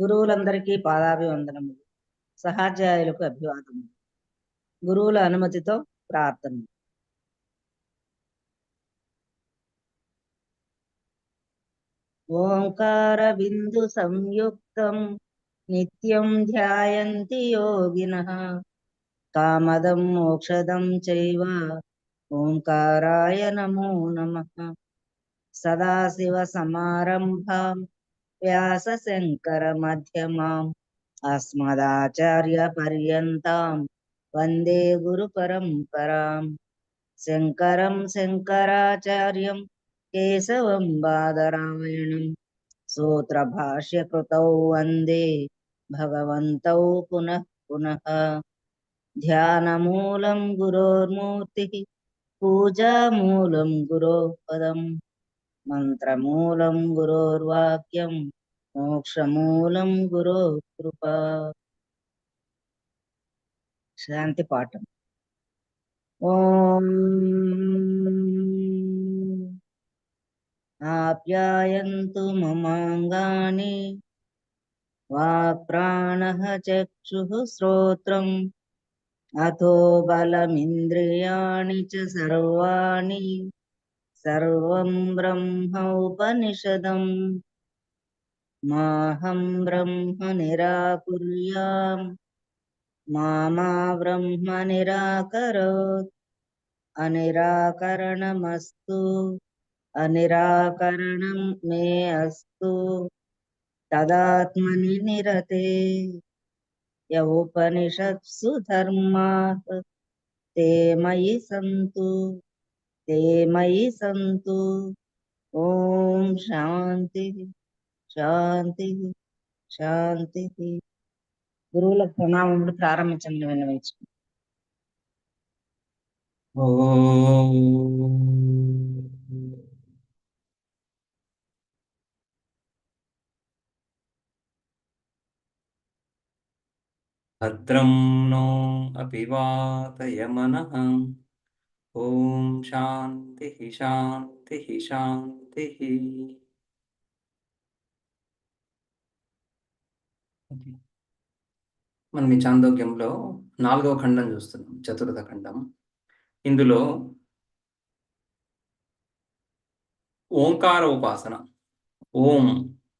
గురువులందరికీ పాదాభివందనములు. సహాధ్యాయులకు అభివాదములు. గురువుల అనుమతితో ప్రార్థన. ఓంకార బిందు సంయుక్తం నిత్యం ధ్యాయంతి యోగినః కామదం మోక్షదం చైవ ఓంకారాయ నమో నమః. సదాశివ సమారంభాం వ్యాస శంకర మధ్యమాం అస్మదాచార్య పర్యంతాం వందే గురు పరంపరాం. శంకరం శంకరాచార్యం కేశవం బాదరాయణం సూత్రభాష్యకృతౌ వందే భగవంతౌ పునః పునః. ధ్యానమూలం గురోర్మూర్తి పూజామూలం గురోః పదం మంత్రమూలం గురోర్వాక్యం మోక్షమూలం గురోః కృపా. శాంతి పాఠం. ఓం ఆప్యాయంతు మమాంగాని వాక్ప్రాణః చక్షుః శ్రోత్రం అథో బలమింద్రియాణి చ సర్వాణి సర్వం బ్రహ్మోపనిషదం. మాహం బ్రహ్మ నిరాకుర్యాం మా బ్రహ్మ నిరాకరోత్. అనిరాకరణమస్తు అనిరాకరణం మే అస్తు తదాత్మని నిరతే. యౌపనిషత్సు ధర్మాః తే మయి సంతు తే మయి సంతు. ఓం శాంతి శాంతి శాంతి. గురువుల ప్రణామములు ప్రారంభించండి. విన్నవించు. భద్రం నో అపి వాతయమనః. ఓం శాంతి శాంతి శాంతి. మనం ఈ చాందోగ్యంలో 4వ ఖండం చూస్తున్నాం, చతుర్థ ఖండం. ఇందులో ఓంకార ఉపాసన, ఓం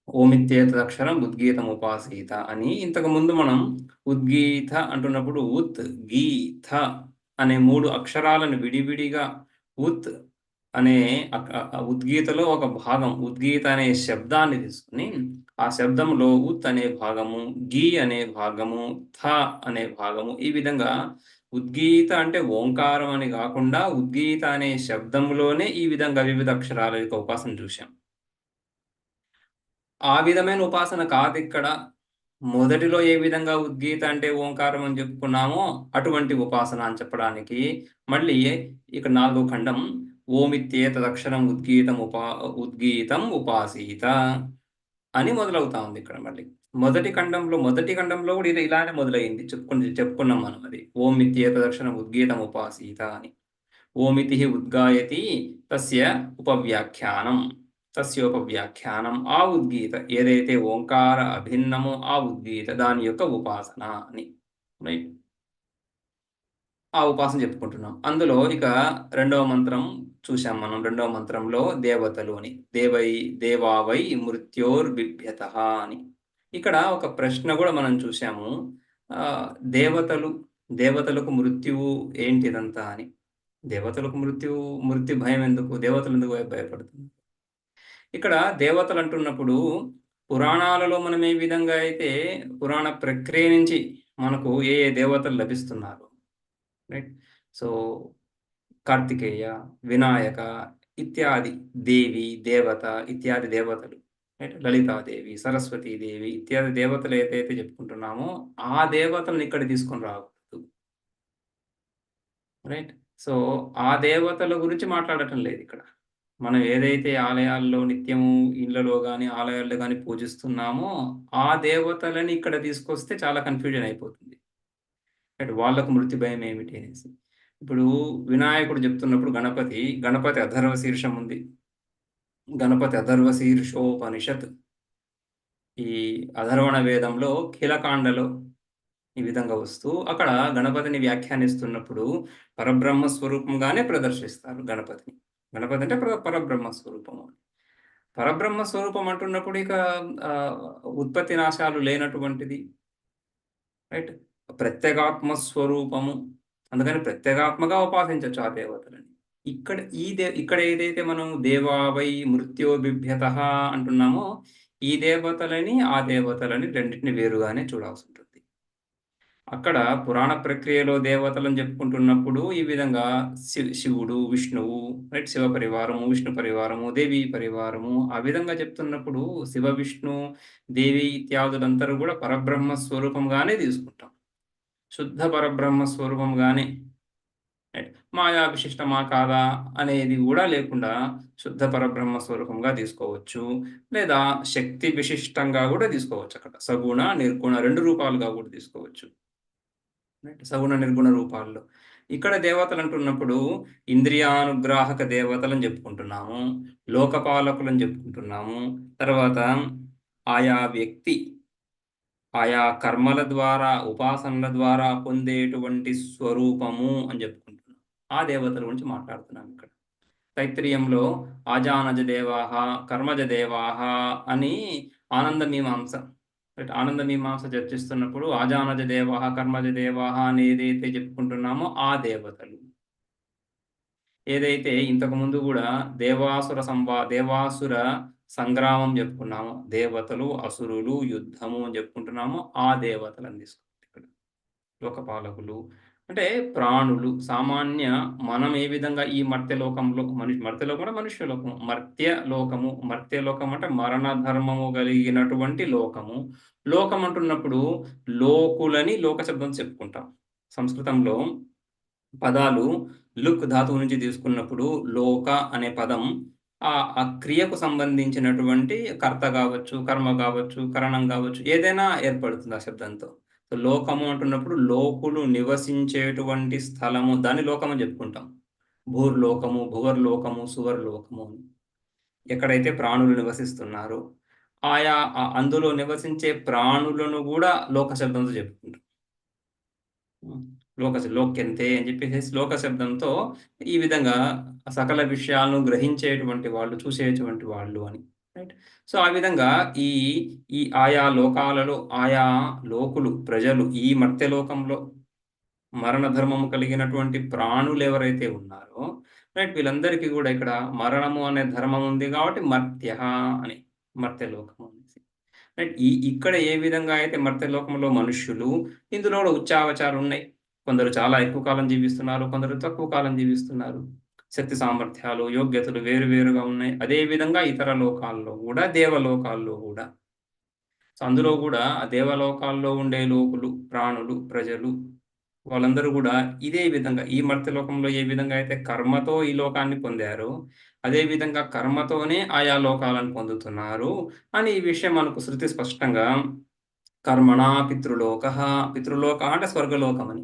ఓమిత్యేతదక్షరం ఉద్గీతం ఉపాసీత అని ఇంతకు ముందు మనం ఉద్గీత అంటున్నప్పుడు ఉత్ గీత అనే 3 అక్షరాలను విడివిడిగా ఉత్ అనే ఉద్గీతలో ఒక భాగం, ఉద్గీత అనే శబ్దాన్ని తీసుకుని ఆ శబ్దంలో ఉత్ అనే భాగము, గీ అనే భాగము, థ అనే భాగము, ఈ విధంగా ఉద్గీత అంటే ఓంకారం అని కాకుండా ఉద్గీత అనే శబ్దంలోనే ఈ విధంగా వివిధ అక్షరాల యొక్క ఉపాసన చూశాం. ఆ విధమైన ఉపాసన కాదు ఇక్కడ. మొదటిలో ఏ విధంగా ఉద్గీత అంటే ఓంకారం అని చెప్పుకున్నామో అటువంటి ఉపాసన అని చెప్పడానికి మళ్ళీ ఇక 4వ ఖండం ఓమిత్యేతదక్షరం ఉద్గీతం ఉపాసీత అని మొదలవుతా ఉంది. ఇక్కడ మళ్ళీ మొదటి ఖండంలో కూడా ఇది ఇలానే మొదలైంది, చెప్పుకున్నాం మనం. అది ఓమిత్యేతదక్షరం ఉద్గీతం ఉపాసీత అని. ఓమితి ఉద్గాయతి తస్య ఉపవ్యాఖ్యానం, తస్యోపవ్యాఖ్యానం. ఆ ఉద్గీత ఏదైతే ఓంకార అభిన్నమో ఆ ఉద్గీత దాని యొక్క ఉపాసన అని, రైట్? ఆ ఉపాసన చెప్పుకుంటున్నాం. అందులో ఇక 2వ మంత్రం చూసాం మనం. 2వ మంత్రంలో దేవతలు అని, దేవావై మృత్యోర్బిభ్యత అని. ఇక్కడ ఒక ప్రశ్న కూడా మనం చూసాము. దేవతలకు మృత్యువు ఏంటిదంతా అని. దేవతలకు మృత్యు భయం ఎందుకు? దేవతలు ఎందుకు భయపడుతుంది? ఇక్కడ దేవతలు అంటున్నప్పుడు పురాణాలలో మనం ఏ విధంగా అయితే పురాణ ప్రక్రియ నుంచి మనకు ఏ దేవతలు లభిస్తున్నారు, రైట్? సో కార్తికేయ, వినాయక ఇత్యాది దేవి, దేవత ఇత్యాది దేవతలు, రైట్? లలితాదేవి, సరస్వతీదేవి ఇత్యాది దేవతలు ఏదైతే చెప్పుకుంటున్నామో ఆ దేవతలను ఇక్కడ తీసుకొని రాకూడదు, రైట్? సో ఆ దేవతల గురించి మాట్లాడటం లేదు ఇక్కడ. మనం ఏదైతే ఆలయాల్లో నిత్యము ఇళ్లలో కానీ ఆలయాల్లో కానీ పూజిస్తున్నామో ఆ దేవతలని ఇక్కడ తీసుకొస్తే చాలా కన్ఫ్యూజన్ అయిపోతుంది, రైట్? వాళ్ళకు మృత్యు భయం ఏమిటి అనేసి. ఇప్పుడు వినాయకుడు చెప్తున్నప్పుడు గణపతి అథర్వ శీర్షం ఉంది. గణపతి అథర్వ శీర్షోపనిషత్, ఈ అధర్వణ వేదంలో కీలకాండలో ఈ విధంగా వస్తూ అక్కడ గణపతిని వ్యాఖ్యానిస్తున్నప్పుడు పరబ్రహ్మ స్వరూపంగానే ప్రదర్శిస్తారు గణపతిని. గణపతి అంటే పరబ్రహ్మ స్వరూపము. పరబ్రహ్మ స్వరూపం అంటున్నప్పుడు ఇక ఆహ్, ఉత్పత్తి నాశాలు లేనటువంటిది. రైట్. ప్రత్యేగాత్మ స్వరూపము. అందుకని ప్రత్యేగాత్మగా ఉపాసించొచ్చు ఆ దేవతలని. ఇక్కడ ఏదైతే మనం దేవా వై మృత్యోర్బిభ్యతః అంటున్నామో, ఈ దేవతలని, ఆ దేవతలని రెండిటిని వేరుగానే చూడాల్సుంటుంది. అక్కడ పురాణ ప్రక్రియలో దేవతలని చెప్పుకుంటున్నప్పుడు ఈ విధంగా శివుడు, విష్ణువు, రైట్, శివ పరివారము, విష్ణు పరివారము, దేవి పరివారము ఆ విధంగా చెప్తున్నప్పుడు శివ, విష్ణు, దేవి ఇత్యాదులందరూ కూడా పరబ్రహ్మ స్వరూపంగానే తీసుకుంటాం. శుద్ధ పరబ్రహ్మ స్వరూపంగానే, రైట్. మాయా విశిష్టమా కాదా అనేది కూడా లేకుండా శుద్ధ పరబ్రహ్మ స్వరూపంగా తీసుకోవచ్చు. లేదా శక్తి విశిష్టంగా కూడా తీసుకోవచ్చు. అక్కడ సగుణ, నిర్గుణ 2 రూపాలుగా కూడా తీసుకోవచ్చు. రైట్. సగుణ, నిర్గుణ రూపాల్లో. ఇక్కడ దేవతలంటున్నప్పుడు ఇంద్రియానుగ్రాహక దేవతలని చెప్పుకుంటున్నాము. లోకపాలకులని చెప్పుకుంటున్నాము. తర్వాత ఆయా వ్యక్తి, ఆయా కర్మల ద్వారా, ఉపాసనల ద్వారా పొందేటువంటి స్వరూపము అని చెప్పుకుంటున్నాం. ఆ దేవతల గురించి మాట్లాడుతున్నాం ఇక్కడ. తైత్తిరీయంలో ఆజానజ దేవాః, కర్మజ దేవాః అని ఆనంద మీమాంస, రైట్, ఆనంద మీమాంస చర్చిస్తున్నప్పుడు ఆజానజ దేవాః, కర్మజ దేవాః అని ఏదైతే చెప్పుకుంటున్నామో ఆ దేవతలు. ఏదైతే ఇంతకుముందు గూడా దేవాసుర సంగ్రామం జెప్పుకున్నామో, దేవతలు, అసురులు, యుద్ధము అని జెప్పుకుంటున్నామో ఆ దేవతలని తీసుకోవాలి ఇక్కడ. లోకపాలకులు అంటే ప్రాణులు. సామాన్య మనం ఏ విధంగా ఈ మర్త్యలోకంలో మర్త్యలోకం అంటే మనుష్యలోకము. మర్త్యలోకము. మర్త్యలోకం అంటే మరణ ధర్మము కలిగినటువంటి లోకము. లోకం అంటున్నప్పుడు లోకులని లోక శబ్దం చెప్పుకుంటాం. సంస్కృతంలో పదాలు లుక్ ధాతువు నుంచి తీసుకున్నప్పుడు లోక అనే పదం ఆ క్రియకు సంబంధించినటువంటి కర్త గావచ్చు, కర్మ గావచ్చు, కరణం గావచ్చు ఏదైనా ఏర్పడుతుంది ఆ శబ్దంతో. సో, లోకము అంటున్నప్పుడు లోకులు నివసించేటువంటి స్థలము దాన్ని లోకమని జెప్పుకుంటాం. భూర్లోకము, భువర్లోకము, సువర్లోకము అని. ఎక్కడైతే ప్రాణులు నివసిస్తున్నారో ఆయా అందులో నివసించే ప్రాణులను గూడా లోక శబ్దంతో చెప్పుకుంటాం. హ్మ్. లోక్యంతే అని చెప్పేసేసి లోక శబ్దంతో ఈ విధంగా సకల విషయాలను గ్రహించేటువంటి వాళ్ళు, చూసేటువంటి వాళ్ళు అని. రైట్. సో, ఆ విధంగా ఈ, ఈ ఆయా లోకాలలో ఆయా లోకులు, ప్రజలు ఈ మర్త్యలోకంలో మరణ ధర్మము కలిగినటువంటి ప్రాణులెవరైతే ఉన్నారో, రైట్, వీళ్ళందరికీ గూడా ఇక్కడ మరణము అనే ధర్మం ఉంది గాబట్టి మర్త్యః అని మర్త్యలోకము అనేసి. రైట్. ఇక్కడ ఏ విధంగా అయితే మర్త్యలోకంలో మనుష్యులు, ఇందులో గూడా ఉచ్చావచాలున్నాయి. కొందరు చాలా ఎక్కువ కాలం జీవిస్తున్నారు. కొందరు తక్కువ కాలం జీవిస్తున్నారు. శక్తి సామర్థ్యాలు, యోగ్యతలు వేరు వేరుగా ఉన్నాయి. అదే విధంగా ఇతర లోకాల్లో గూడా, దేవలోకాల్లో గూడా. సో, అందులో గూడా ఆ దేవలోకాల్లో ఉండే లోకులు, ప్రాణులు, ప్రజలు వాళ్ళందరూ గూడా ఇదే విధంగా ఈ మర్త్యలోకంలో ఏ విధంగా అయితే కర్మతో ఈ లోకాన్ని పొందారో, అదే విధంగా కర్మతోనే ఆయా లోకాలను పొందుతున్నారు అని ఈ విషయం మనకు శృతి స్పష్టంగా కర్మణా పితృలోకః, పితృలోకః అంటే స్వర్గలోకమని.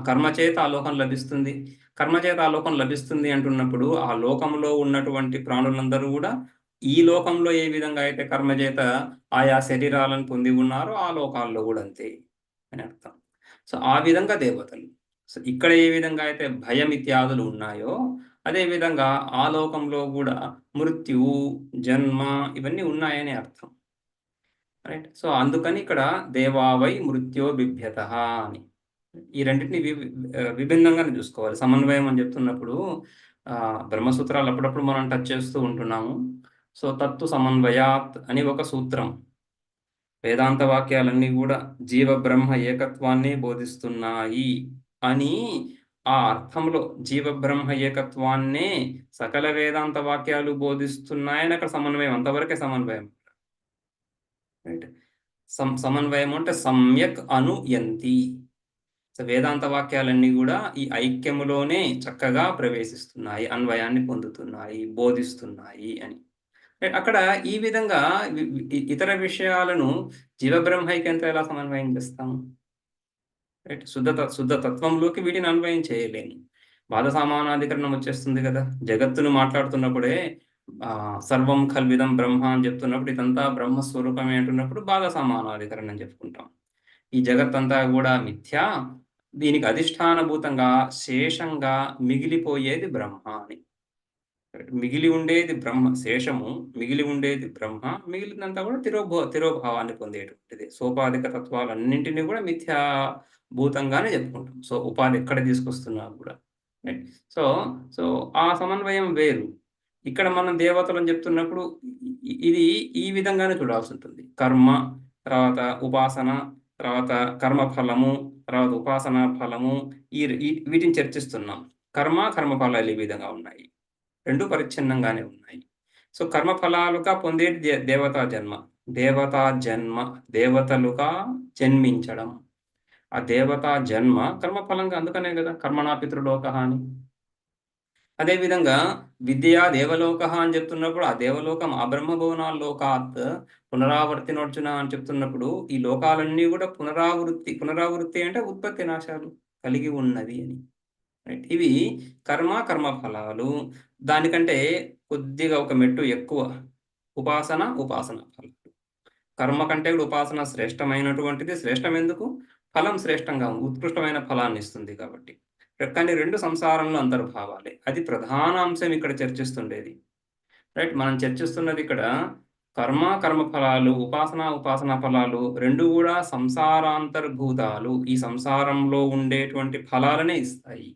కర్మ చేత ఆ లోకం లభిస్తుంది. కర్మ చేత ఆ లోకం లభిస్తుంది అంటున్నప్పుడు, ఆ లోకంలో ఉన్నటువంటి ప్రాణులందరూ గూడా ఈ లోకంలో ఏ విధంగా అయితే కర్మ చేత ఆయా శరీరాలను పొంది ఉన్నారో, ఆ లోకాల్లో గూడా అంతే అని అర్థం. సో, ఆ విధంగా దేవతలు. సో, ఇక్కడ ఏ విధంగా అయితే భయం ఇత్యాదులు ఉన్నాయో, అదే విధంగా ఆ లోకంలో గూడా మృత్యువు, జన్మ ఇవన్నీ ఉన్నాయని అర్థం. రైట్. సో, అందుకని ఇక్కడ దేవావై మృత్యో బిభ్యతః అని. ఈ రెండిటిని విభిన్నంగానే చూసుకోవాలి. సమన్వయం అని చెప్తున్నప్పుడు బ్రహ్మసూత్రాలు అప్పుడప్పుడు మనం టచ్ చేస్తూ ఉంటున్నాము. సో, తత్తు సమన్వయాత్ అని ఒక సూత్రం. వేదాంత వాక్యాలన్నీ గూడా జీవ బ్రహ్మ ఏకత్వాన్నే బోధిస్తున్నాయి అని ఆ అర్థంలో జీవ బ్రహ్మ ఏకత్వాన్నే సకల వేదాంత వాక్యాలు బోధిస్తున్నాయని అక్కడ సమన్వయం. అంతవరకే సమన్వయం. రైట్. సమన్వయం అంటే సమ్యక్ అనుయంతి. సో, వేదాంత వాక్యాలన్నీ గూడా ఈ ఐక్యములోనే చక్కగా ప్రవేశిస్తున్నాయి, అన్వయాన్ని పొందుతున్నాయి, బోధిస్తున్నాయి అని. అక్కడ ఈ విధంగా ఇతర విషయాలను జీవబ్రహ్మైక్యంతో ఎలా సమన్వయం చేస్తాము? రైట్. శుద్ధ తత్వంలోకి వీటిని అన్వయం చేయలేము. బాధ సామానాధికరణం వచ్చేస్తుంది గదా! జగత్తును మాట్లాడుతున్నప్పుడే సర్వం కల్విదం బ్రహ్మ అని చెప్తున్నప్పుడు ఇదంతా బ్రహ్మస్వరూపమే అంటున్నప్పుడు బాధ సమానాధికరణం చెప్పుకుంటాం. ఈ జగత్తంతా కూడా మిథ్య, దీనికి అధిష్టానభూతంగా శేషంగా మిగిలిపోయేది బ్రహ్మ అని. మిగిలి ఉండేది బ్రహ్మ, శేషము మిగిలి ఉండేది బ్రహ్మ, మిగిలినంతా కూడా తిరోభావాన్ని పొందేటువంటిది. సోపాధిక తత్వాలన్నింటినీ కూడా మిథ్యా భూతంగానే చెప్పుకుంటాం. సో ఉపాధి ఎక్కడ తీసుకొస్తున్నా కూడా రైట్. సో సో ఆ సమన్వయం వేరు. ఇక్కడ మనం దేవతలను చెప్తున్నప్పుడు ఇది ఈ విధంగానే చూడాల్సి ఉంటుంది. కర్మ, తర్వాత ఉపాసన, తర్వాత కర్మ ఫలము, తర్వాత ఉపాసన ఫలము, వీటిని చర్చిస్తున్నాం. కర్మ ఫలాలు ఈ విధంగా ఉన్నాయి. రెండు పరిచ్ఛిన్నంగానే ఉన్నాయి. సో కర్మ ఫలాలుగా పొందేది దేవతా జన్మ. దేవతా జన్మ, దేవతలుగా జన్మించడం. ఆ దేవతా జన్మ కర్మఫలంగా, అందుకనే కదా కర్మణా పితృలోకః అని. అదేవిధంగా విద్యా దేవలోకః అని చెప్తున్నప్పుడు ఆ దేవలోకం ఆ బ్రహ్మభువనాల్ లోకాత్ పునరావర్తినోర్జున అని చెప్తున్నప్పుడు ఈ లోకాలన్నీ కూడా పునరావృత్తి అంటే ఉత్పత్తి నాశాలు కలిగి ఉన్నది అని. రైట్. ఇవి కర్మ ఫలాలు. దానికంటే కొద్దిగా ఒక మెట్టు ఎక్కువ ఉపాసన ఫలాలు. కర్మ కంటే కూడా ఉపాసన శ్రేష్టమైనటువంటిది. శ్రేష్టం ఎందుకు? ఫలం శ్రేష్టంగా ఉత్కృష్టమైన ఫలాన్ని ఇస్తుంది కాబట్టి. కానీ రెండు సంసారంలో అంతర్భావాలే. అది ప్రధాన అంశం ఇక్కడ చర్చిస్తుండేది. రైట్. మనం చర్చిస్తున్నది ఇక్కడ కర్మ ఫలాలు, ఉపాసన ఫలాలు రెండు కూడా సంసారాంతర్భూతాలు. ఈ సంసారంలో ఉండేటువంటి ఫలాలనే ఇస్తాయి.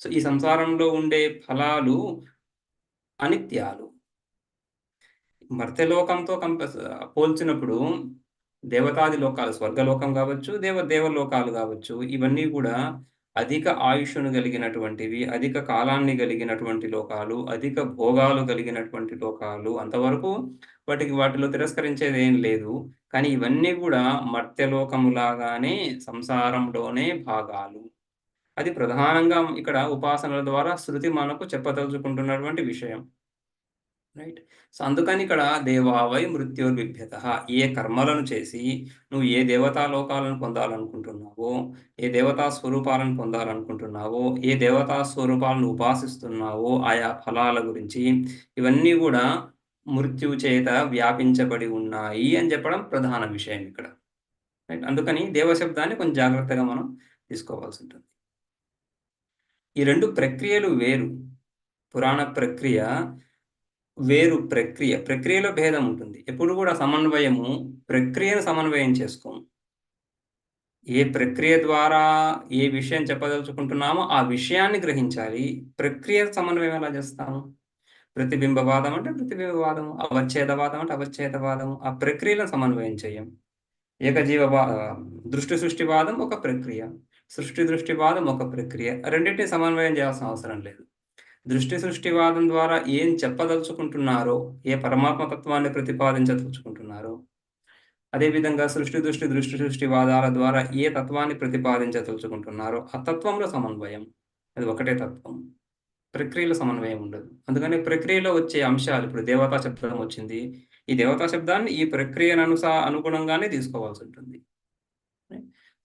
సో ఈ సంసారంలో ఉండే ఫలాలు అనిత్యాలు. మర్త్యలోకంతో పోల్చినప్పుడు దేవతాది లోకాలు, స్వర్గలోకం కావచ్చు, దేవలోకాలు కావచ్చు, ఇవన్నీ కూడా అధిక ఆయుష్ను కలిగినటువంటివి, అధిక కాలాన్ని కలిగినటువంటి లోకాలు, అధిక భోగాలు కలిగినటువంటి లోకాలు. అంతవరకు వాటిలో తిరస్కరించేది ఏం లేదు. కానీ ఇవన్నీ కూడా మర్త్యలోకములాగానే సంసారంలోనే భాగాలు. అది ప్రధానంగా ఇక్కడ ఉపాసనల ద్వారా శృతి మనకు చెప్పదలుచుకుంటున్నటువంటి విషయం. రైట్. సో అందుకని ఇక్కడ దేవావై మృత్యోర్బిభ్యతః. ఏ కర్మలను చేసి నువ్వు ఏ దేవతా లోకాలను పొందాలనుకుంటున్నావో, ఏ దేవతా స్వరూపాలను పొందాలనుకుంటున్నావో, ఏ దేవతా స్వరూపాలను ఉపాసిస్తున్నావో, ఆయా ఫలాల గురించి ఇవన్నీ కూడా మృత్యువు చేత వ్యాపించబడి ఉన్నాయి అని చెప్పడం ప్రధాన విషయం ఇక్కడ. రైట్. అందుకని దేవశబ్దాన్ని కొంచెం జాగ్రత్తగా మనం తీసుకోవాల్సి ఉంటుంది. ఈ రెండు ప్రక్రియలు వేరు. పురాణ ప్రక్రియ వేరు. ప్రక్రియలో భేదం ఉంటుంది. ఎప్పుడు కూడా సమన్వయము, ప్రక్రియను సమన్వయం చేసుకోము. ఏ ప్రక్రియ ద్వారా ఏ విషయం చెప్పదలుచుకుంటున్నామో ఆ విషయాన్ని గ్రహించాలి. ప్రక్రియ సమన్వయం ఎలా చేస్తాము? ప్రతిబింబవాదం అంటే ప్రతిబింబవాదము, అవచ్ఛేదవాదం అంటే అవచ్ఛేదవాదము. ఆ ప్రక్రియలను సమన్వయం చేయం. దృష్టి సృష్టివాదం ఒక ప్రక్రియ, సృష్టి దృష్టివాదం ఒక ప్రక్రియ. రెండింటిని సమన్వయం చేయాల్సిన అవసరం లేదు. దృష్టి సృష్టివాదం ద్వారా ఏం చెప్పదలుచుకుంటున్నారో, ఏ పరమాత్మ తత్వాన్ని ప్రతిపాదించదలుచుకుంటున్నారో, అదేవిధంగా దృష్టి సృష్టివాదాల ద్వారా ఏ తత్వాన్ని ప్రతిపాదించదలుచుకుంటున్నారో ఆ తత్వంలో సమన్వయం. అది ఒకటే తత్వం. ప్రక్రియలో సమన్వయం ఉండదు. అందుకని ప్రక్రియలో వచ్చే అంశాలు, ఇప్పుడు దేవతా శబ్దం వచ్చింది. ఈ దేవతా శబ్దాన్ని ఈ ప్రక్రియను అనుగుణంగానే తీసుకోవాల్సి ఉంటుంది.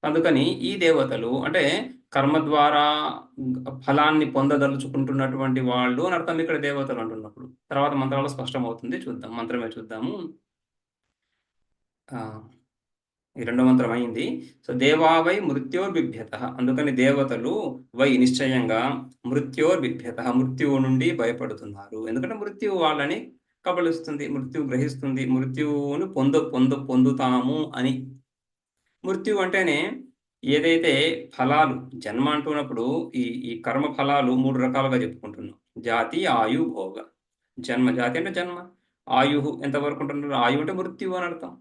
అందుకని ఈ దేవతలు అంటే కర్మ ద్వారా ఫలాన్ని పొందదలుచుకుంటున్నటువంటి వాళ్ళు అని అర్థం ఇక్కడ దేవతలు అంటున్నప్పుడు. తర్వాత మంత్రాల్లో స్పష్టమవుతుంది. చూద్దాం. మంత్రమే చూద్దాము. ఈ రెండో మంత్రం అయింది. సో దేవావై మృత్యోర్బిభ్యతః. అందుకని దేవతలు వై నిశ్చయంగా మృత్యోర్బిభ్యతః, మృత్యువు నుండి భయపడుతున్నారు. ఎందుకంటే మృత్యువు వాళ్ళని కబళిస్తుంది, మృత్యువు గ్రహిస్తుంది, మృత్యువును పొందుతాము అని. మృత్యువు అంటేనే ఏదైతే ఫలాలు జన్మ అంటున్నప్పుడు ఈ కర్మ ఫలాలు 3 రకాలుగా చెప్పుకుంటున్నాం. జాతి, ఆయు, భోగ. జాతి అంటే జన్మ. ఆయుః ఎంతవరకు ఉంటున్నారు? ఆయువు అంటే మృత్యువు అని అర్థం.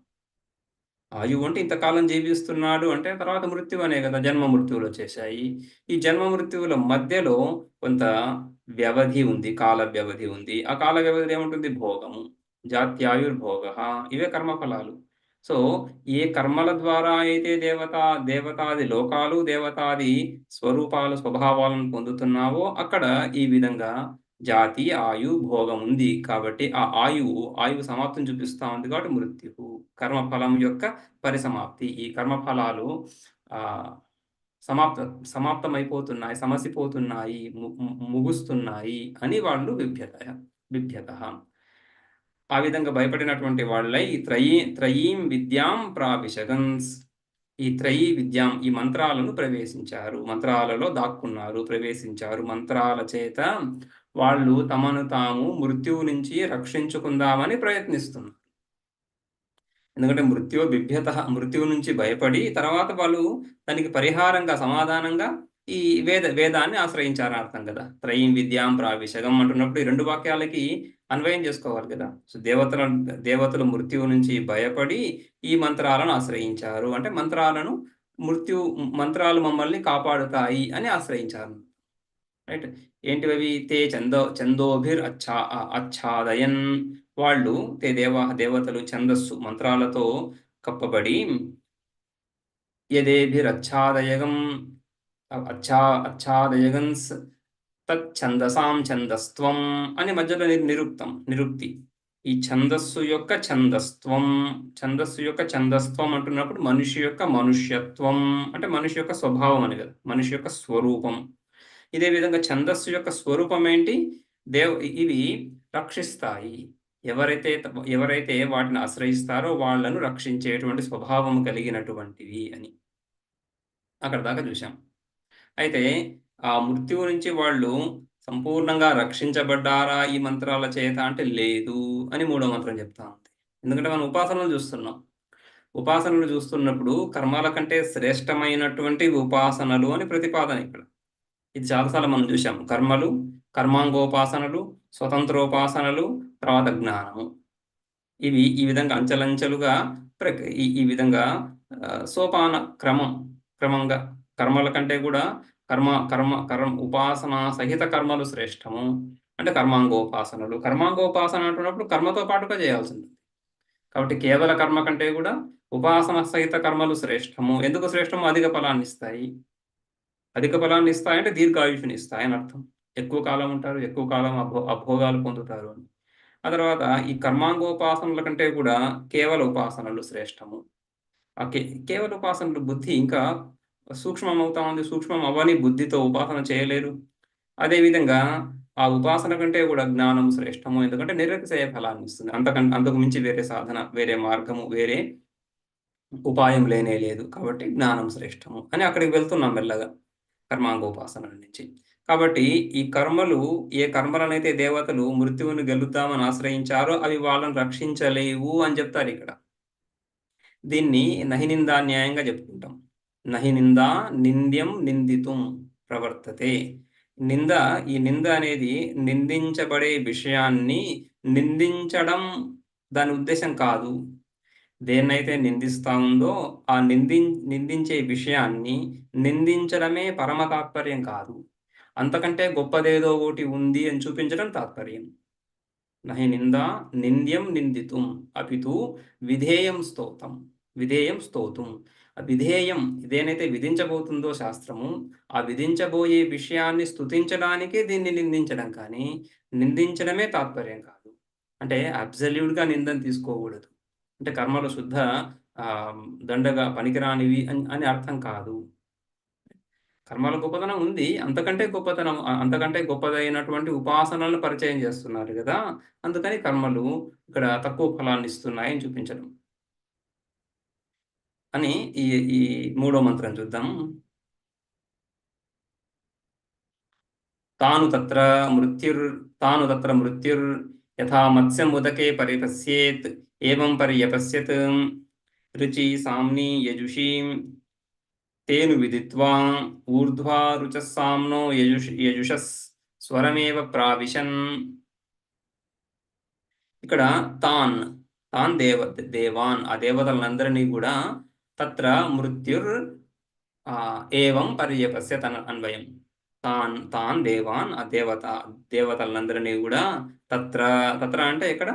ఆయువు అంటే ఇంతకాలం జీవిస్తున్నాడు అంటే తర్వాత మృత్యువు అనే కదా, జన్మ మృత్యువులు వచ్చేసాయి. ఈ జన్మ మృత్యువుల మధ్యలో కొంత వ్యవధి ఉంది, కాల వ్యవధి ఉంది. ఆ కాల వ్యవధిలో ఏముంటుంది? భోగము. జాత్యాయుర్భోగః. ఇవే కర్మఫలాలు. సో ఏ కర్మల ద్వారా అయితే దేవతాది లోకాలు, దేవతాది స్వరూపాలు, స్వభావాలను పొందుతున్నావో అక్కడ ఈ విధంగా జాతి, ఆయు, భోగం ఉంది. కాబట్టి ఆ ఆయువు సమాప్తిని చూపిస్తా ఉంది కాబట్టి మృత్యువు. కర్మఫలం యొక్క పరిసమాప్తి. ఈ కర్మఫలాలు సమాప్తమైపోతున్నాయి, సమసిపోతున్నాయి, ముగుస్తున్నాయి అని వాళ్ళు బిభ్యతః. ఆ విధంగా భయపడినటువంటి వాళ్ళై త్రయీం విద్యాం ప్రావిశగన్స్, ఈ త్రయీ విద్యాం, ఈ మంత్రాలను ప్రవేశించారు, మంత్రాలలో దాక్కున్నారు, ప్రవేశించారు. మంత్రాల చేత వాళ్ళు తమను తాము మృత్యువు నుంచి రక్షించుకుందామని ప్రయత్నిస్తున్నారు. ఎందుకంటే మృత్యువు నుంచి భయపడి తర్వాత వాళ్ళు దానికి పరిహారంగా, సమాధానంగా ఈ వేదాన్ని ఆశ్రయించారని అర్థం కదా. త్రయీం విద్యాం ప్రావిశగం అంటున్నప్పుడు ఈ రెండు వాక్యాలకి అన్వయం చేసుకోవాలి కదా. సో దేవతలు మృత్యువు నుంచి భయపడి ఈ మంత్రాలను ఆశ్రయించారు అంటే మంత్రాలు మమ్మల్ని కాపాడుతాయి అని ఆశ్రయించారు. రైట్. ఏంటివి? తే చందోభిర్ అచ్ఛాదయన్, వాళ్ళు దేవతలు ఛందస్సు మంత్రాలతో కప్పబడి యదేభిరచ్ఛాదయగం అచ్ఛాదయగన్స్ తచ్ఛందసాం ఛందస్త్వం అని మధ్యలో నిరుక్తి. ఈ ఛందస్సు యొక్క ఛందస్త్వం అంటున్నప్పుడు మనిషి యొక్క మనుష్యత్వం అంటే మనిషి యొక్క స్వభావం అని కదా, మనిషి యొక్క స్వరూపం. ఇదే విధంగా ఛందస్సు యొక్క స్వరూపం ఏంటి? ఇవి రక్షిస్తాయి. ఎవరైతే వాటిని ఆశ్రయిస్తారో వాళ్ళను రక్షించేటువంటి స్వభావం కలిగినటువంటివి అని అక్కడ దాకా చూసాం. అయితే ఆ మృత్యువు నుంచి వాళ్ళు సంపూర్ణంగా రక్షించబడ్డారా ఈ మంత్రాల చేత అంటే లేదు అని మూడో మంత్రం చెప్తా ఉంది. ఎందుకంటే మనం ఉపాసనలు చూస్తున్నప్పుడు కర్మల కంటే శ్రేష్టమైనటువంటి ఉపాసనలు అని ప్రతిపాదన ఇక్కడ. ఇది చాలాసార్లు మనం చూసాం. కర్మలు, కర్మాంగోపాసనలు, స్వతంత్రోపాసనలు, తర్వాత జ్ఞానము. ఇవి ఈ విధంగా అంచెలంచెలుగా ఈ విధంగా సోపాన క్రమంగా కర్మల కంటే కూడా ఉపాసన సహిత కర్మలు శ్రేష్టము అంటే కర్మాంగోపాసన అంటున్నప్పుడు కర్మతో పాటుగా చేయాల్సి ఉంటుంది. కాబట్టి కేవల కర్మ కంటే కూడా ఉపాసన సహిత కర్మలు శ్రేష్టము. ఎందుకు శ్రేష్టము? అధిక ఫలాన్ని ఇస్తాయి అంటే దీర్ఘాయుషుని ఇస్తాయి అని అర్థం. ఎక్కువ కాలం ఉంటారు, ఎక్కువ కాలం అభోగాలు పొందుతారు అని. ఆ తర్వాత ఈ కర్మాంగోపాసనల కంటే కూడా కేవల ఉపాసనలు శ్రేష్టము. ఆ కేవల ఉపాసనలు బుద్ధి ఇంకా సూక్ష్మం అవుతా ఉంది. సూక్ష్మం అవ్వని బుద్ధితో ఉపాసన చేయలేరు. అదేవిధంగా ఆ ఉపాసన కంటే కూడా జ్ఞానం శ్రేష్టము. ఎందుకంటే నిరతిశయ ఫలాన్ని ఇస్తుంది. అంతకు మించి వేరే సాధన, వేరే మార్గము, వేరే ఉపాయం లేనే లేదు. కాబట్టి జ్ఞానం శ్రేష్టము అని అక్కడికి వెళ్తున్నాం మెల్లగా కర్మాంగోపాసన నుంచి. కాబట్టి ఈ కర్మలు, ఏ కర్మలనైతే దేవతలు మృత్యువుని గెలుద్దామని ఆశ్రయించారో అవి వాళ్ళని రక్షించలేవు అని చెప్తారు ఇక్కడ. దీన్ని నహినిందా న్యాయంగా చెప్పుకుంటాం. నహినిందా నింద్యం నిందితుం ప్రవర్తతే. ఈ నింద అనేది నిందించబడే విషయాన్ని నిందించడం దాని ఉద్దేశం కాదు. దేన్నైతే నిందిస్తా ఉందో ఆ నిందించే విషయాన్ని నిందించడమే పరమ తాత్పర్యం కాదు. అంతకంటే గొప్పదేదో ఒకటి ఉంది అని చూపించడం తాత్పర్యం. నహి నిందా నింద్యం నిందితుం అపితు విధేయం స్తోతుం. ఆ విధేయం ఇదేనైతే విధించబోతుందో శాస్త్రము, ఆ విధించబోయే విషయాన్ని స్తుతించడానికే దీన్ని నిందించడం, కానీ నిందించడమే తాత్పర్యం కాదు. అంటే అబ్సల్యూట్గా నిందను తీసుకోకూడదు. అంటే కర్మలు శుద్ధ దండగా పనికిరానివి అని అర్థం కాదు. కర్మల గొప్పతనం ఉంది. అంతకంటే గొప్పదైనటువంటి ఉపాసనలను పరిచయం చేస్తున్నారు కదా. అందుకని కర్మలు ఇక్కడ తక్కువ ఫలాన్ని ఇస్తున్నాయి అని చూపించడం అని ఈ మూడో మంత్రం చూద్దాం. తాను తత్ర మృత్యుర్ యథా మత్స్యముదకే పరిపశ్యేత్ ఏవం పర్యపశ్యత్ రుచి సామ్ని యజుషీం తేను విదిత్వా ఊర్ధ్వా రుచస్సామ్నో యజుషస్ స్వరమేవ ప్రావిశన్. ఇక్కడ తాన్ దేవాన్, ఆ దేవతలందరినీ కూడా తత్ర మృత్యుర్ ఏవం పర్యపశ్యత్ అన్వయం. తాన్ దేవాన్, ఆ దేవతలందరినీ కూడా తత్ర అంటే ఇక్కడ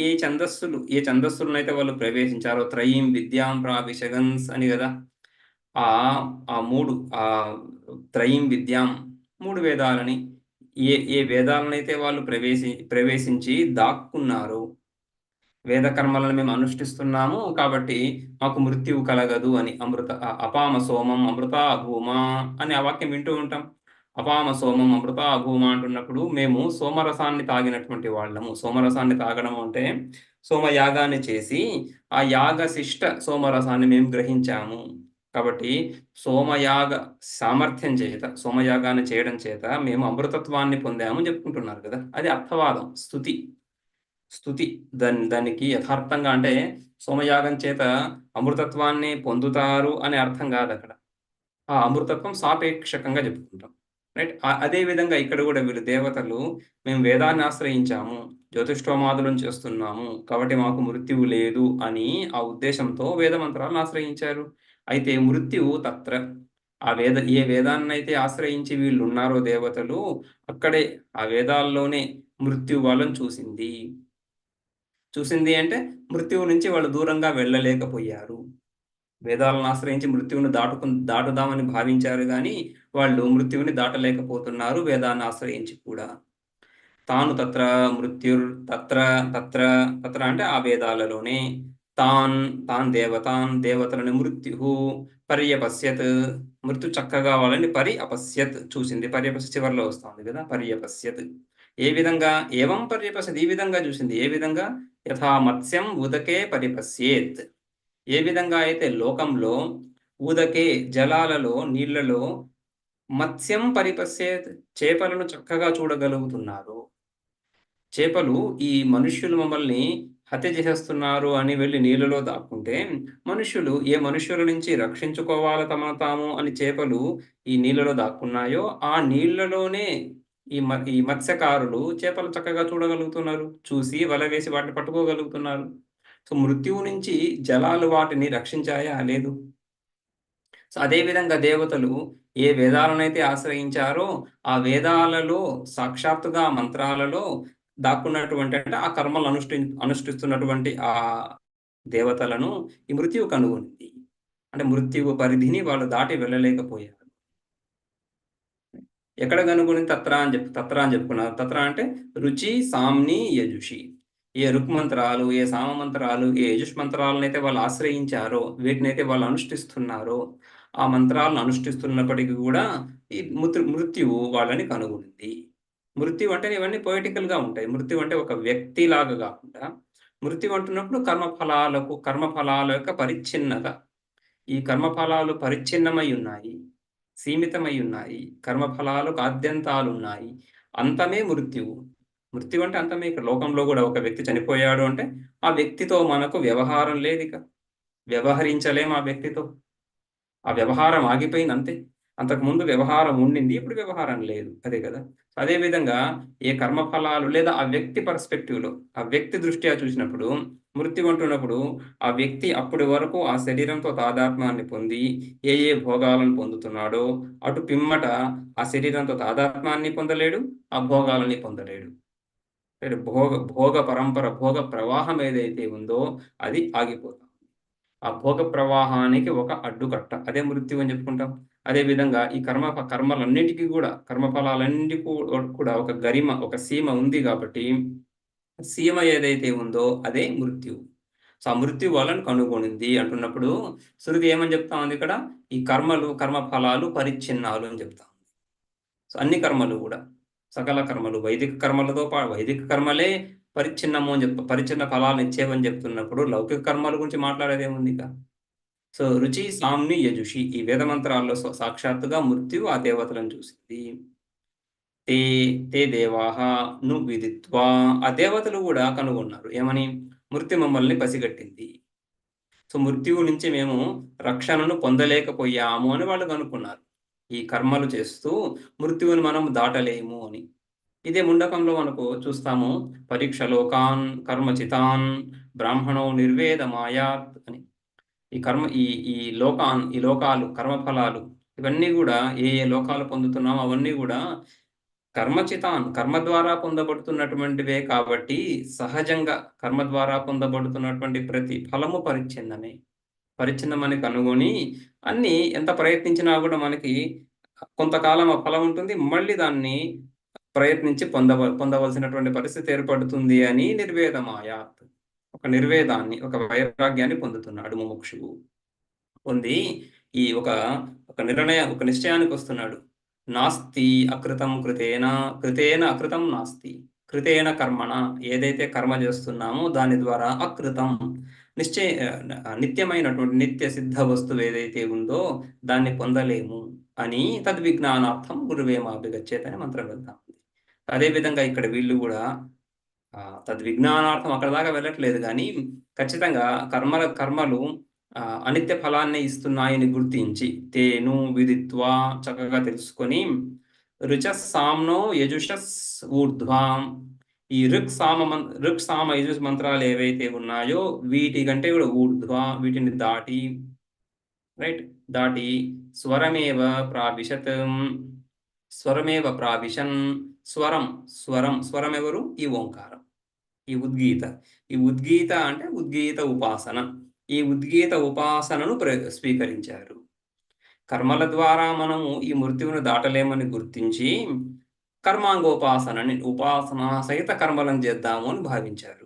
ఏ ఛందస్సులనైతే వాళ్ళు ప్రవేశించారో త్రయీం విద్యాం ప్రావిశగన్స్ అని కదా. త్రయీం విద్యాం, 3 వేదాలని, ఏ వేదాలనైతే వాళ్ళు ప్రవేశించి దాక్కున్నారు, వేద కర్మలను మేము అనుష్ఠిస్తున్నాము కాబట్టి మాకు మృత్యువు కలగదు అని, అపామ సోమం అమృత భూమా అని ఆ వాక్యం వింటూ ఉంటాం. అపామ సోమం అమృత అభూమ అంటున్నప్పుడు మేము సోమరసాన్ని తాగినటువంటి వాళ్ళము. సోమరసాన్ని తాగడం అంటే సోమయాగాన్ని చేసి ఆ యాగశిష్ట సోమరసాన్ని మేము గ్రహించాము. కాబట్టి సోమయాగ సామర్థ్యం చేత, సోమయాగాన్ని చేయడం చేత మేము అమృతత్వాన్ని పొందాము చెప్పుకుంటున్నారు కదా. అది అర్థవాదం, స్తుతి. దానికి యథార్థంగా అంటే సోమయాగం చేత అమృతత్వాన్ని పొందుతారు అనే అర్థం కాదు అక్కడ. ఆ అమృతత్వం సాపేక్షకంగా చెప్పుకుంటాం, రైట్. అదే విధంగా ఇక్కడ కూడా వీళ్ళు దేవతలు మేము వేదాన్ని ఆశ్రయించాము, జ్యోతిష్ఠోమాదులను చేస్తున్నాము, కాబట్టి మాకు మృత్యువు లేదు అని ఆ ఉద్దేశంతో వేద మంత్రాలను ఆశ్రయించారు. అయితే మృత్యువు తత్ర, ఏ వేదాన్నైతే ఆశ్రయించి వీళ్ళు ఉన్నారో దేవతలు, అక్కడే ఆ వేదాల్లోనే మృత్యు వాళ్ళని చూసింది అంటే మృత్యువు నుంచి వాళ్ళు దూరంగా వెళ్ళలేకపోయారు. వేదాలను ఆశ్రయించి మృత్యువుని దాటుదామని భావించారు కానీ వాళ్ళు మృత్యువుని దాటలేకపోతున్నారు వేదాన్ని ఆశ్రయించి కూడా. తాను తత్ర మృత్యుర్ తత్ర తత్ర తత్ర అంటే ఆ వేదాలలోనే తాన్ దేవతలను మృత్యు పర్యపశ్యత్, మృత్యు చక్కగా వాళ్ళని అపశ్యత్ చూసింది. పర్యపశ్య చివరిలో వస్తుంది కదా, పర్యపశ్యత్. ఏ విధంగా? ఏవం పర్యపశ్యత్, ఈ విధంగా చూసింది. ఏ విధంగా? యథా మత్స్యం ఉదకే పరిపశ్యేత్. ఏ విధంగా అయితే లోకంలో ఉదకే జలాలలో, నీళ్లలో మత్స్యం పరిపశ్యేత్ చేపలను చక్కగా చూడగలుగుతున్నారు. చేపలు ఈ మనుష్యులు మమ్మల్ని హత్య చేసేస్తున్నారు అని వెళ్ళి నీళ్ళలో దాక్కుంటే ఏ మనుష్యుల నుంచి రక్షించుకోవాలి తమను తాము అని చేపలు ఈ నీళ్ళలో దాక్కున్నాయో ఆ నీళ్లలోనే ఈ మత్స్యకారులు చేపలు చక్కగా చూడగలుగుతున్నారు. చూసి వల వేసి వాటిని పట్టుకోగలుగుతున్నారు. సో మృత్యువు నుంచి జలాలు వాటిని రక్షించాయా? లేదు. సో అదేవిధంగా దేవతలు ఏ వేదాలనైతే ఆశ్రయించారో ఆ వేదాలలో సాక్షాత్తుగా మంత్రాలలో దాక్కున్నటువంటి, అంటే ఆ కర్మలు అనుష్ఠిస్తున్నటువంటి ఆ దేవతలను ఈ మృత్యువు కనుగొనింది. అంటే మృత్యువు పరిధిని వాళ్ళు దాటి వెళ్ళలేకపోయారు. ఎక్కడ కనుగొని తత్ర అని చెప్పుకున్నారు. తత్ర అంటే రుచి, సామ్ని, యజుషి. ఏ రుక్మంత్రాలు, ఏ సామమంత్రాలు, ఏ యజుష్ మంత్రాలనైతే వాళ్ళు ఆశ్రయించారో, వీటినైతే వాళ్ళు అనుష్ఠిస్తున్నారో, ఆ మంత్రాలను అనుష్ఠిస్తున్నప్పటికీ కూడా ఈ మృత్యువు వాళ్ళని కనుగొనింది. మృత్యు అంటే ఇవన్నీ పొయిటికల్గా ఉంటాయి. మృత్యు అంటే ఒక వ్యక్తిలాగా కాకుండా, మృత్యు అంటున్నప్పుడు కర్మఫలాల యొక్క పరిచ్ఛిన్నత. ఈ కర్మఫలాలు పరిచ్ఛిన్నమై ఉన్నాయి, సీమితమై ఉన్నాయి. కర్మఫలాలకు ఆద్యంతాలున్నాయి. అంతమే మృత్యువు. మృత్యు అంటే అంతమే. ఇక్కడ లోకంలో కూడా ఒక వ్యక్తి చనిపోయాడు అంటే ఆ వ్యక్తితో మనకు వ్యవహారం లేదు. ఇక వ్యవహరించలేం ఆ వ్యక్తితో. ఆ వ్యవహారం ఆగిపోయింది అంతే. అంతకుముందు వ్యవహారం ఉండింది, ఇప్పుడు వ్యవహారం లేదు. అదే కదా. అదేవిధంగా ఏ కర్మఫలాలు లేదా ఆ వ్యక్తి పర్స్పెక్టివ్లో, ఆ వ్యక్తి దృష్ట్యా చూసినప్పుడు మృత్యు అంటున్నప్పుడు ఆ వ్యక్తి అప్పటి వరకు ఆ శరీరంతో తాదాత్మ్యాన్ని పొంది ఏ భోగాలను పొందుతున్నాడో అటు పిమ్మట ఆ శరీరంతో తాదాత్మ్యాన్ని పొందలేడు, ఆ భోగాలని పొందలేడు. భోగ పరంపర, భోగ ప్రవాహం ఏదైతే ఉందో అది ఆగిపోతుంది. ఆ భోగ ప్రవాహానికి ఒక అడ్డుకట్ట, అదే మృత్యు అని చెప్పుకుంటాం. అదేవిధంగా ఈ కర్మలన్నిటికీ కూడా, కర్మఫలాలన్నిటికీ కూడా ఒక గరిమ, ఒక సీమ ఉంది కాబట్టి సీమ ఏదైతే ఉందో అదే మృత్యువు. సో ఆ మృత్యు వాళ్ళని కనుగొనింది అంటున్నప్పుడు శృతి ఏమని చెప్తా ఉంది ఇక్కడ? ఈ కర్మఫలాలు పరిచ్ఛిన్నాలు అని చెప్తా ఉంది. సో అన్ని కర్మలు కూడా, సకల కర్మలు, వైదిక కర్మలతో వైదిక కర్మలే పరిచ్ఛిన్నము అని పరిచ్ఛిన్న ఫలాలను ఇచ్చేవని చెప్తున్నప్పుడు లౌకిక కర్మల గురించి మాట్లాడేది ఏముంది ఇక? సో రుచి, సామ్ని, యజుషి ఈ వేద మంత్రాల్లో సాక్షాత్తుగా మృత్యు ఆ దేవతలను చూసింది. తే దేవాహ ను విదిత్వా, ఆ దేవతలు కూడా కనుగొన్నారు. ఏమని? మృత్యు మమ్మల్ని పసిగట్టింది. సో మృత్యువు నుంచి మేము రక్షణను పొందలేకపోయాము అని వాళ్ళు కనుక్కున్నారు. ఈ కర్మలు చేస్తూ మృత్యువుని మనం దాటలేము అని. ఇదే ముండకంలో మనకు చూస్తాము, పరీక్ష లోకాన్ కర్మచితాన్ బ్రాహ్మణో నిర్వేదమాయాత్ అని. ఈ లోకాలు, కర్మఫలాలు ఇవన్నీ కూడా ఏ లోకాలు పొందుతున్నామో అవన్నీ కూడా కర్మచితాన్, కర్మ ద్వారా పొందబడుతున్నటువంటివే కాబట్టి సహజంగా కర్మ ద్వారా పొందబడుతున్నటువంటి ప్రతి ఫలము పరిచ్ఛిన్నమని కనుగొని అన్ని ఎంత ప్రయత్నించినా కూడా మనకి కొంతకాలం ఆ ఫలం ఉంటుంది, మళ్ళీ దాన్ని ప్రయత్నించి పొందవలసినటువంటి పరిస్థితి ఏర్పడుతుంది అని నిర్వేదమాయాత్, ఒక నిర్వేదాన్ని, ఒక వైరాగ్యాన్ని పొందుతున్నాడు ముముక్షువు. పొంది ఈ ఒక నిశ్చయానికి వస్తున్నాడు. నాస్తి అకృతం కృతేన కృతేన అకృతం నాస్తి. కృతేన కర్మణ ఏదైతే కర్మ చేస్తున్నామో దాని ద్వారా అకృతం నిత్యమైనటువంటి నిత్య సిద్ధ వస్తువు ఏదైతే ఉందో దాన్ని పొందలేము అని తద్విజ్ఞానార్థం గురువేమాభిగచ్చేత్ అని మంత్రం వెళ్తా ఉంది. అదేవిధంగా ఇక్కడ వీళ్ళు కూడా తద్విజ్ఞానార్థం అక్కడ దాకా వెళ్ళట్లేదు, కానీ ఖచ్చితంగా కర్మలు అనిత్య ఫలాన్ని ఇస్తున్నాయని గుర్తించి తేను విదిత్వా చక్కగా తెలుసుకొని రుచస్ సామ్నో యజుషస్ ఊర్ధ్వాం, ఈ ఋక్ సామ యజుష్ మంత్రాలు ఏవైతే ఉన్నాయో వీటి కంటే కూడా ఊర్ధ్వ, వీటిని దాటి రైట్ దాటి స్వరమేవ ప్రావిశత్, స్వరమేవ ప్రావిశన్, స్వరం ఎవరు? ఈ ఓంకారం, ఈ ఉద్గీత అంటే ఉద్గీత ఉపాసన. ఈ ఉద్గీత ఉపాసనను స్వీకరించారు. కర్మల ద్వారా మనము ఈ మృత్యువును దాటలేమని గుర్తించి కర్మాంగోపాసనని ఉపాసన సహిత కర్మలను చేద్దాము అని భావించారు.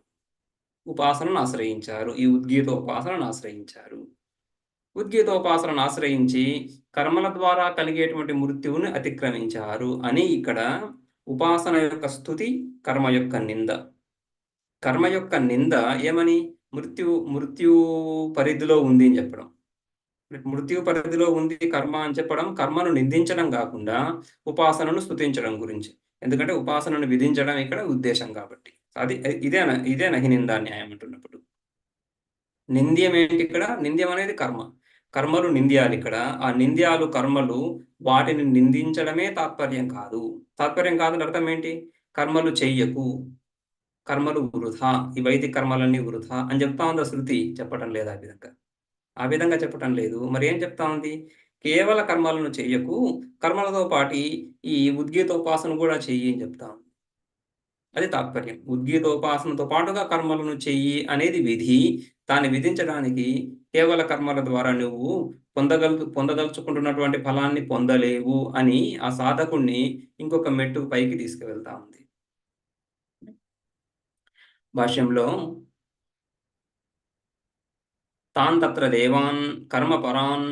ఉపాసనను ఆశ్రయించారు, ఈ ఉద్గీతోపాసనను ఆశ్రయించారు. ఉద్గీతోపాసనను ఆశ్రయించి కర్మల ద్వారా కలిగేటువంటి మృత్యువుని అతిక్రమించారు అని ఇక్కడ ఉపాసన యొక్క స్తుతి, కర్మ యొక్క నింద. కర్మ యొక్క నింద ఏమని? మృత్యు పరిధిలో ఉంది అని చెప్పడం. మృత్యు పరిధిలో ఉంది కర్మ అని చెప్పడం కర్మను నిందించడం కాకుండా ఉపాసనను స్తుతించడం గురించి. ఎందుకంటే ఉపాసనను విధించడం ఇక్కడ ఉద్దేశం కాబట్టి. ఇదే నహినిందా న్యాయం అంటున్నప్పుడు. నింద్యం ఏంటి ఇక్కడ? నింద్యం అనేది కర్మలు నింద్యాలు. ఇక్కడ ఆ నింద్యాలు కర్మలు, వాటిని నిందించడమే తాత్పర్యం కాదు. తాత్పర్యం కాదని అర్థం ఏంటి? కర్మలు చెయ్యకు, కర్మలు వృధా, ఈ వైదిక కర్మలన్నీ వృధా అని చెప్తా ఉంది శృతి. చెప్పటం లేదు ఆ విధంగా చెప్పటం లేదు. మరి ఏం చెప్తా ఉంది? కేవల కర్మలను చెయ్యకు, కర్మలతో పాటు ఈ ఉద్గీతోపాసన కూడా చెయ్యి అని చెప్తా ఉంది. అది తాత్పర్యం. ఉద్గీతోపాసనతో పాటుగా కర్మలను చెయ్యి అనేది విధి. దాన్ని విధించడానికి కేవల కర్మల ద్వారా నువ్వు పొందదలుచుకుంటున్నటువంటి ఫలాన్ని పొందలేవు అని ఆ సాధకుణ్ణి ఇంకొక మెట్టు పైకి తీసుకువెళ్తా ఉంది. భాష్యంలో తాన్ తత్ర దేవాన్ కర్మపరాన్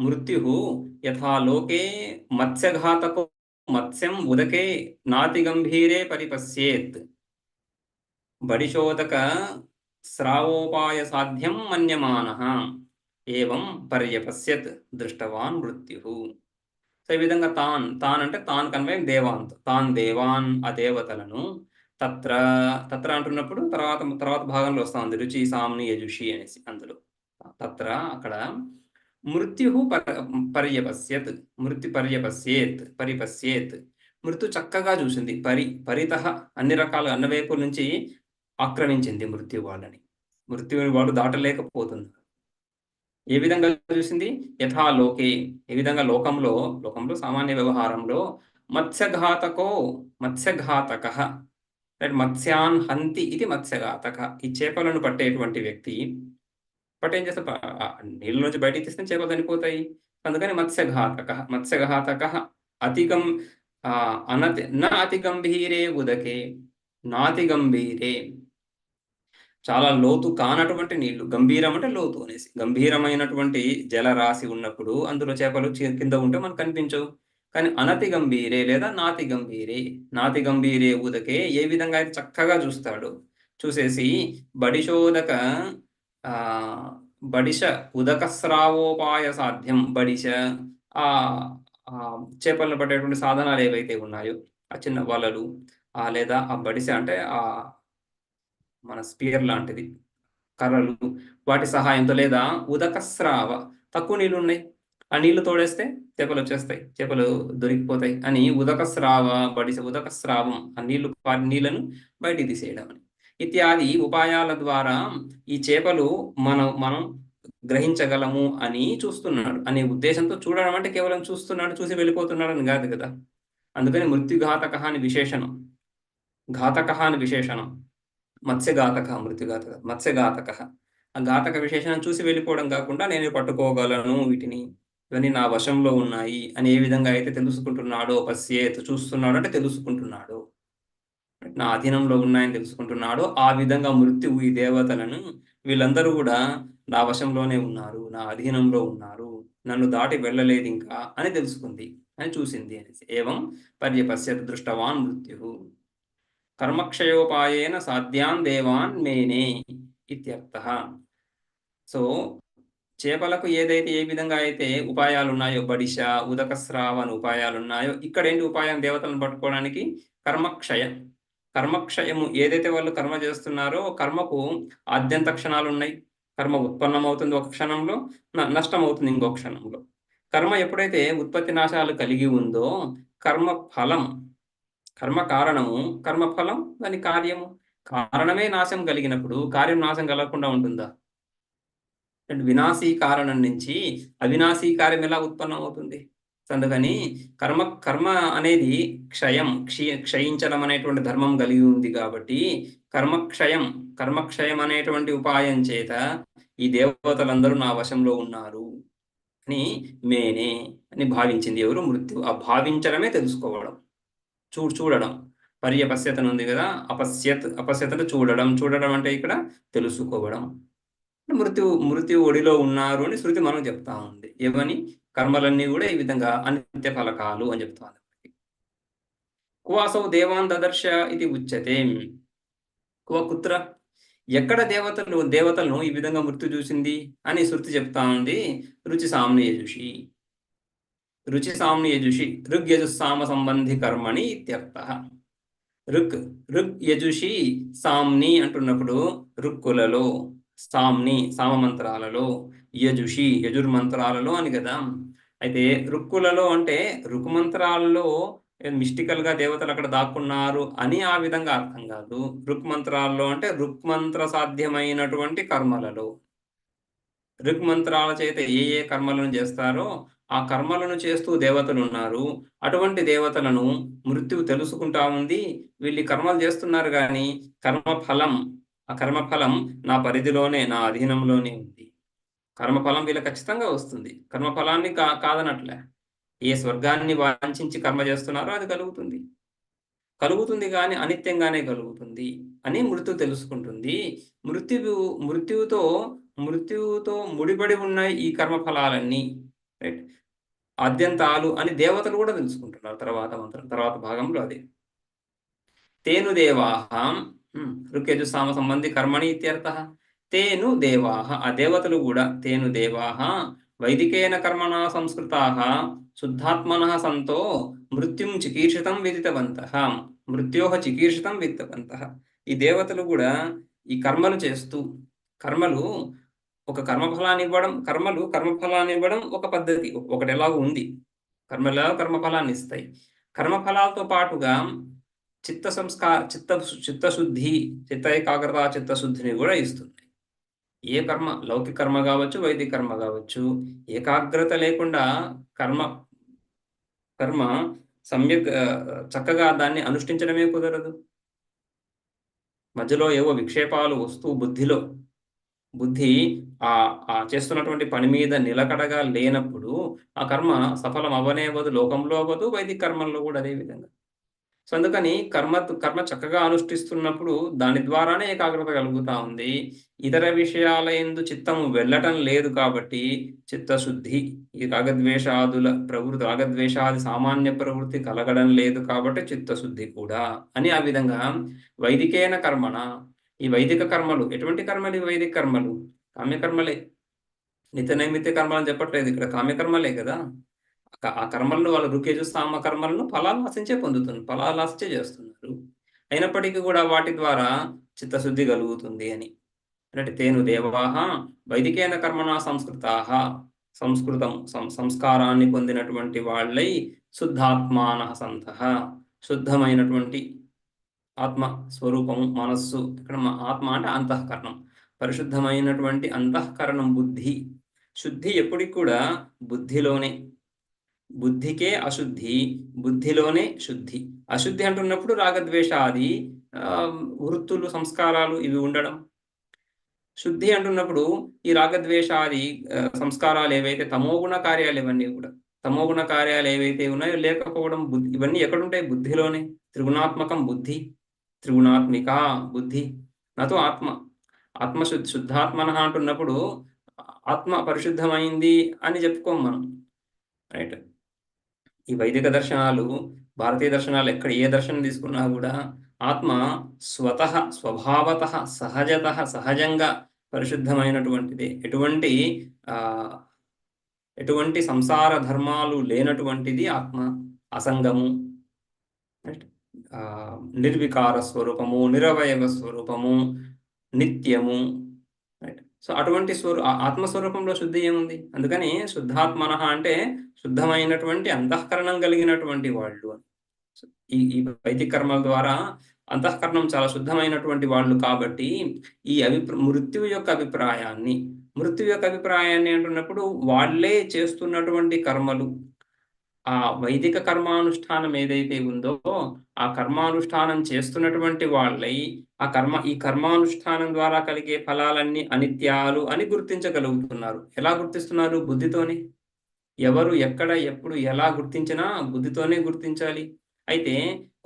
మృత్యు యథా లోకే మత్స్యఘాతకో మత్స్యం ఉదకే నాతిగంభీరే పరిపశ్యేత్ బడిశోదక స్రావోపాయ సాధ్యం మన్యమానః ఏవం పర్యపశ్యత్ దృష్టవాన్ మృత్యు. సో ఈ విధంగా తాన్ అంటే తాన్ కన్వయం దేవాన్ ఆ దేవతలను తత్ర అంటున్నప్పుడు తర్వాత భాగంలో వస్తా ఉంది రుచి సామ్ని యజుషి అనేసి. అందులో అక్కడ మృత్యు పరిపశ్యేత్ మృత్యు చక్కగా చూసింది. పరితః అన్ని రకాల అన్నవైపుల నుంచి ఆక్రమించింది మృత్యు వాళ్ళని. మృత్యుని వాళ్ళు దాటలేకపోతున్నారు. ఏ విధంగా చూసింది? యథా లోకే, ఏ విధంగా లోకంలో సామాన్య వ్యవహారంలో మత్స్యఘాతక మత్స్యాన్ హంతి ఇది మత్స్యఘాతక. ఈ చేపలను పట్టేటువంటి వ్యక్తి ఏం చేస్తే నీళ్ళ నుంచి బయటికి తీస్తే చేపలు చనిపోతాయి. అందుకని మత్స్యఘాతక అతిగంభీరే ఉదకే నాతిగంభీరే, చాలా లోతు కానటువంటి నీళ్లు. గంభీరం అంటే లోతు అనేసి. గంభీరమైనటువంటి జలరాశి ఉన్నప్పుడు అందులో చేపలు కింద ఉంటే మనకు కనిపించవు. కానీ అనతి గంభీరే లేదా నాతి గంభీరే ఉదకే ఏ విధంగా అయితే చక్కగా చూస్తాడు. చూసేసి బడిశ ఉదక స్రావోపాయ సాధ్యం, బడిశ చేపలను పట్టేటువంటి సాధనాలు ఏవైతే ఉన్నాయో ఆ చిన్న వలలు, లేదా ఆ బడిశ అంటే మన స్పియర్ లాంటిది, కర్రలు, వాటి సహాయంతో, లేదా ఉదక స్రావ తక్కువ నీళ్ళు ఉన్నాయి ఆ నీళ్లు తోడేస్తే చేపలు వచ్చేస్తాయి, చేపలు దొరికిపోతాయి అని ఉదక స్రావం ఆ నీళ్లను బయటికి తీసేయడం అని ఇత్యాది ఉపాయాల ద్వారా ఈ చేపలు మనం గ్రహించగలము అని చూస్తున్నాడు అనే ఉద్దేశంతో. చూడడం అంటే కేవలం చూస్తున్నాడు, చూసి వెళ్ళిపోతున్నాడు అని కాదు కదా. అందుకని మృత్యుఘాతక అని విశేషణం, మత్స్యఘాతక మత్స్యఘాతక. ఆ ఘాతక విశేషణం చూసి వెళ్ళిపోవడం కాకుండా నేను పట్టుకోగలను, ఇవన్నీ నా వశంలో ఉన్నాయి అని ఏ విధంగా అయితే తెలుసుకుంటున్నాడో, పశ్యేత్ చూస్తున్నాడు అంటే తెలుసుకుంటున్నాడు, నా అధీనంలో ఉన్నాయని తెలుసుకుంటున్నాడో ఆ విధంగా మృత్యువు ఈ దేవతలను వీళ్ళందరూ కూడా నా వశంలోనే ఉన్నారు, నా అధీనంలో ఉన్నారు నన్ను దాటి వెళ్ళలేదు ఇంకా అని తెలుసుకుంది అని చూసింది అనేసి. ఏవం పర్యపశ్యత్ దృష్టవాన్ మృత్యు కర్మక్షయోపాయేన సాధ్యాన్ దేవాన్ మేనే ఇత్యర్థః. సో చేపలకు ఏదైతే ఏ విధంగా అయితే ఉపాయాలు ఉన్నాయో, బడిశ, ఉదకస్రావ అని ఉపాయాలు ఉన్నాయో, ఇక్కడ ఏంటి ఉపాయం దేవతలను పట్టుకోవడానికి? కర్మక్షయం. కర్మక్షయము ఏదైతే వాళ్ళు కర్మ చేస్తున్నారో కర్మకు ఆద్యంత క్షణాలు ఉన్నాయి. కర్మ ఉత్పన్నమవుతుంది ఒక క్షణంలో, నష్టం అవుతుంది ఇంకో క్షణంలో. కర్మ ఎప్పుడైతే ఉత్పత్తి నాశాలు కలిగి ఉందో కర్మ ఫలం, కర్మ కారణము, కర్మ ఫలం దాని కార్యము. కారణమే నాశం కలిగినప్పుడు కార్యం నాశం కలగకుండా ఉంటుందా? వినాశీ కారణం నుంచి అవినాశీ కార్యం ఎలా ఉత్పన్నం అవుతుంది? అందుకని కర్మ అనేది క్షయించడం అనేటువంటి ధర్మం కలిగి ఉంది కాబట్టి కర్మక్షయం అనేటువంటి ఉపాయం చేత ఈ దేవతలందరూ నా వశంలో ఉన్నారు అని మేనే అని భావించింది ఎవరు? మృత్యు. ఆ భావించడమే తెలుసుకోవడం, చూడడం. పర్యపశ్యత ఉంది కదా, అపశ్యత అంటే చూడడం అంటే ఇక్కడ తెలుసుకోవడం. మృత్యు ఒడిలో ఉన్నారు అని శృతి మనం చెప్తా ఉంది. ఏమని? కర్మలన్నీ కూడా ఈ విధంగా అనిత్య ఫలకాలు అని చెప్తా ఉంది. కువాసౌ దేవాన్ దదర్శ ఇది ఉచ్యతే. కుత్ర, ఎక్కడ దేవతలను ఈ విధంగా మృత్యు చూసింది అని శృతి చెప్తా ఉంది. రుచి సామ్ని యజుషి ఋగ్యజుస్సామ సంబంధి కర్మణి ఇత్యర్థః. ఋక్ యజుషి సామ్ని అంటున్నప్పుడు ఋక్కులలో, సామ మంత్రాలలో, యజుర్మంత్రాలలో అని కదా. అయితే రుక్కులలో అంటే రుకు మంత్రాలలో మిస్టికల్ గా దేవతలు అక్కడ దాక్కున్నారు అని ఆ విధంగా అర్థం కాదు. రుక్ మంత్రాల్లో అంటే రుక్ మంత్ర సాధ్యమైనటువంటి కర్మలలో, రుక్ మంత్రాల చేత ఏ కర్మలను చేస్తారో ఆ కర్మలను చేస్తూ దేవతలు ఉన్నారు. అటువంటి దేవతలను మృత్యువు తెలుసుకుంటా ఉంది. వీళ్ళు కర్మలు చేస్తున్నారు కానీ ఆ కర్మఫలం నా పరిధిలోనే, నా అధీనంలోనే ఉంది. కర్మఫలం వీళ్ళకి ఖచ్చితంగా వస్తుంది. కర్మఫలాన్ని కాదనట్లే. ఏ స్వర్గాన్ని వాంఛించి కర్మ చేస్తున్నారో అది కలుగుతుంది కానీ అనిత్యంగానే కలుగుతుంది అని మృత్యు తెలుసుకుంటుంది. మృత్యువుతో ముడిపడి ఉన్నాయి ఈ కర్మఫలాలన్నీ, రైట్, ఆద్యంతాలు అని దేవతలు కూడా తెలుసుకుంటున్నారు. తర్వాత భాగంలో అదే తేను దేవాహం ఋక్యజుస్సామ సంబంధి కర్మణి ఇత్యర్థః. తేను దేవాహ, ఆ దేవతలు కూడా తేను దేవాహ వైదికేన కర్మణా సంస్కృతాః శుద్ధాత్మనః సంతో మృత్యుం చికీర్షితం విదితవంతః. మృత్యోః చికీర్షితం విదితవంతః. ఈ దేవతలు కూడా ఈ కర్మలు చేస్తూ, కర్మలు ఒక కర్మఫలాన్ని ఇవ్వడం ఒక పద్ధతి, ఒకటి ఎలాగో ఉంది. కర్మలు కర్మఫలాన్ని ఇస్తాయి. కర్మఫలాలతో పాటుగా చిత్తశుద్ధి, చిత్త ఏకాగ్రత, చిత్తశుద్ధిని కూడా ఇస్తుంది. ఏ కర్మ, లౌకిక కర్మ కావచ్చు, వైదిక కర్మ కావచ్చు, ఏకాగ్రత లేకుండా కర్మ సమ్యక్ చక్కగా దాన్ని అనుష్ఠించడమే కుదరదు. మధ్యలో ఏవో విక్షేపాలు వస్తూ బుద్ధి ఆ చేస్తున్నటువంటి పని మీద నిలకడగా లేనప్పుడు ఆ కర్మ సఫలం అవ్వదు, లోకంలో అవ్వదు, వైదిక కర్మల్లో కూడా అదే విధంగా. సో అందుకని కర్మ చక్కగా అనుష్ఠిస్తున్నప్పుడు దాని ద్వారానే ఏకాగ్రత కలుగుతా ఉంది. ఇతర విషయాల యందు చిత్తము వెళ్ళటం లేదు కాబట్టి చిత్తశుద్ధి, ఈ రాగద్వేషాది సామాన్య ప్రవృత్తి కలగడం లేదు కాబట్టి చిత్తశుద్ధి కూడా అని. ఆ విధంగా వైదికేన కర్మణ, ఈ వైదిక కర్మలు ఎటువంటి కర్మలు? ఈ వైదిక కర్మలు కామ్యకర్మలే. నిత్య నైమిత్య కర్మలు చెప్పట్లేదు ఇక్కడ, కామ్యకర్మలే కదా. ఆ కర్మలను వాళ్ళు ఋక్యజుస్సామ కర్మలను ఫలాలు ఆశించే చేస్తున్నారు. అయినప్పటికీ కూడా వాటి ద్వారా చిత్తశుద్ధి కలుగుతుంది అని. అంటే తేను దేవాహ వైదికేన కర్మణ సంస్కారాన్ని పొందినటువంటి వాళ్ళై శుద్ధాత్మానః సంతః, శుద్ధమైనటువంటి ఆత్మ స్వరూపము, మనస్సు. ఇక్కడ ఆత్మ అంటే అంతఃకరణం, పరిశుద్ధమైనటువంటి అంతఃకరణం, బుద్ధి. శుద్ధి ఎప్పటికి కూడా బుద్ధిలోనే. బుద్ధికే అశుద్ధి, బుద్ధిలోనే శుద్ధి. అశుద్ధి అంటున్నప్పుడు రాగద్వేషాది వృత్తులు, సంస్కారాలు ఇవి ఉండడం. శుద్ధి అంటున్నప్పుడు ఈ రాగద్వేషాది సంస్కారాలు ఏవైతే తమోగుణ కార్యాలు, ఇవన్నీ కూడా తమోగుణ కార్యాలు ఏవైతే ఉన్నాయో లేకపోవడం. బుద్ధి ఇవన్నీ ఎక్కడుంటాయి? బుద్ధిలోనే. త్రిగుణాత్మకం బుద్ధి, త్రిగుణాత్మిక బుద్ధి, నాతో ఆత్మ. శుద్ధాత్మన అంటున్నప్పుడు ఆత్మ పరిశుద్ధమైంది అని చెప్పుకోం మనం, రైట్? ఈ వైదిక దర్శనాలు, భారతీయ దర్శనాలు, ఎక్కడ ఏ దర్శనం తీసుకున్నా కూడా ఆత్మ స్వభావత సహజంగా పరిశుద్ధమైనటువంటిది. ఎటువంటి సంసార ధర్మాలు లేనటువంటిది ఆత్మ. అసంగము, నిర్వికార స్వరూపము, నిరవయవ స్వరూపము, నిత్యము, రైట్? సో అటువంటి ఆత్మస్వరూపంలో శుద్ధి ఏముంది? అందుకని శుద్ధాత్మన అంటే శుద్ధమైనటువంటి అంతఃకరణం కలిగినటువంటి వాళ్ళు. ఈ వైదిక కర్మల ద్వారా అంతఃకరణం చాలా శుద్ధమైనటువంటి వాళ్ళు కాబట్టి ఈ మృత్యువు యొక్క అభిప్రాయాన్ని అంటున్నప్పుడు వాళ్ళే చేస్తున్నటువంటి కర్మలు, ఆ వైదిక కర్మానుష్ఠానం ఏదైతే ఉందో ఆ కర్మానుష్ఠానం చేస్తున్నటువంటి వాళ్ళై ఈ కర్మానుష్ఠానం ద్వారా కలిగే ఫలాలన్నీ అనిత్యాలు అని గుర్తించగలుగుతున్నారు. ఎలా గుర్తిస్తున్నారు? బుద్ధితోనే. ఎవరు ఎక్కడ ఎప్పుడు ఎలా గుర్తించినా బుద్ధితోనే గుర్తించాలి. అయితే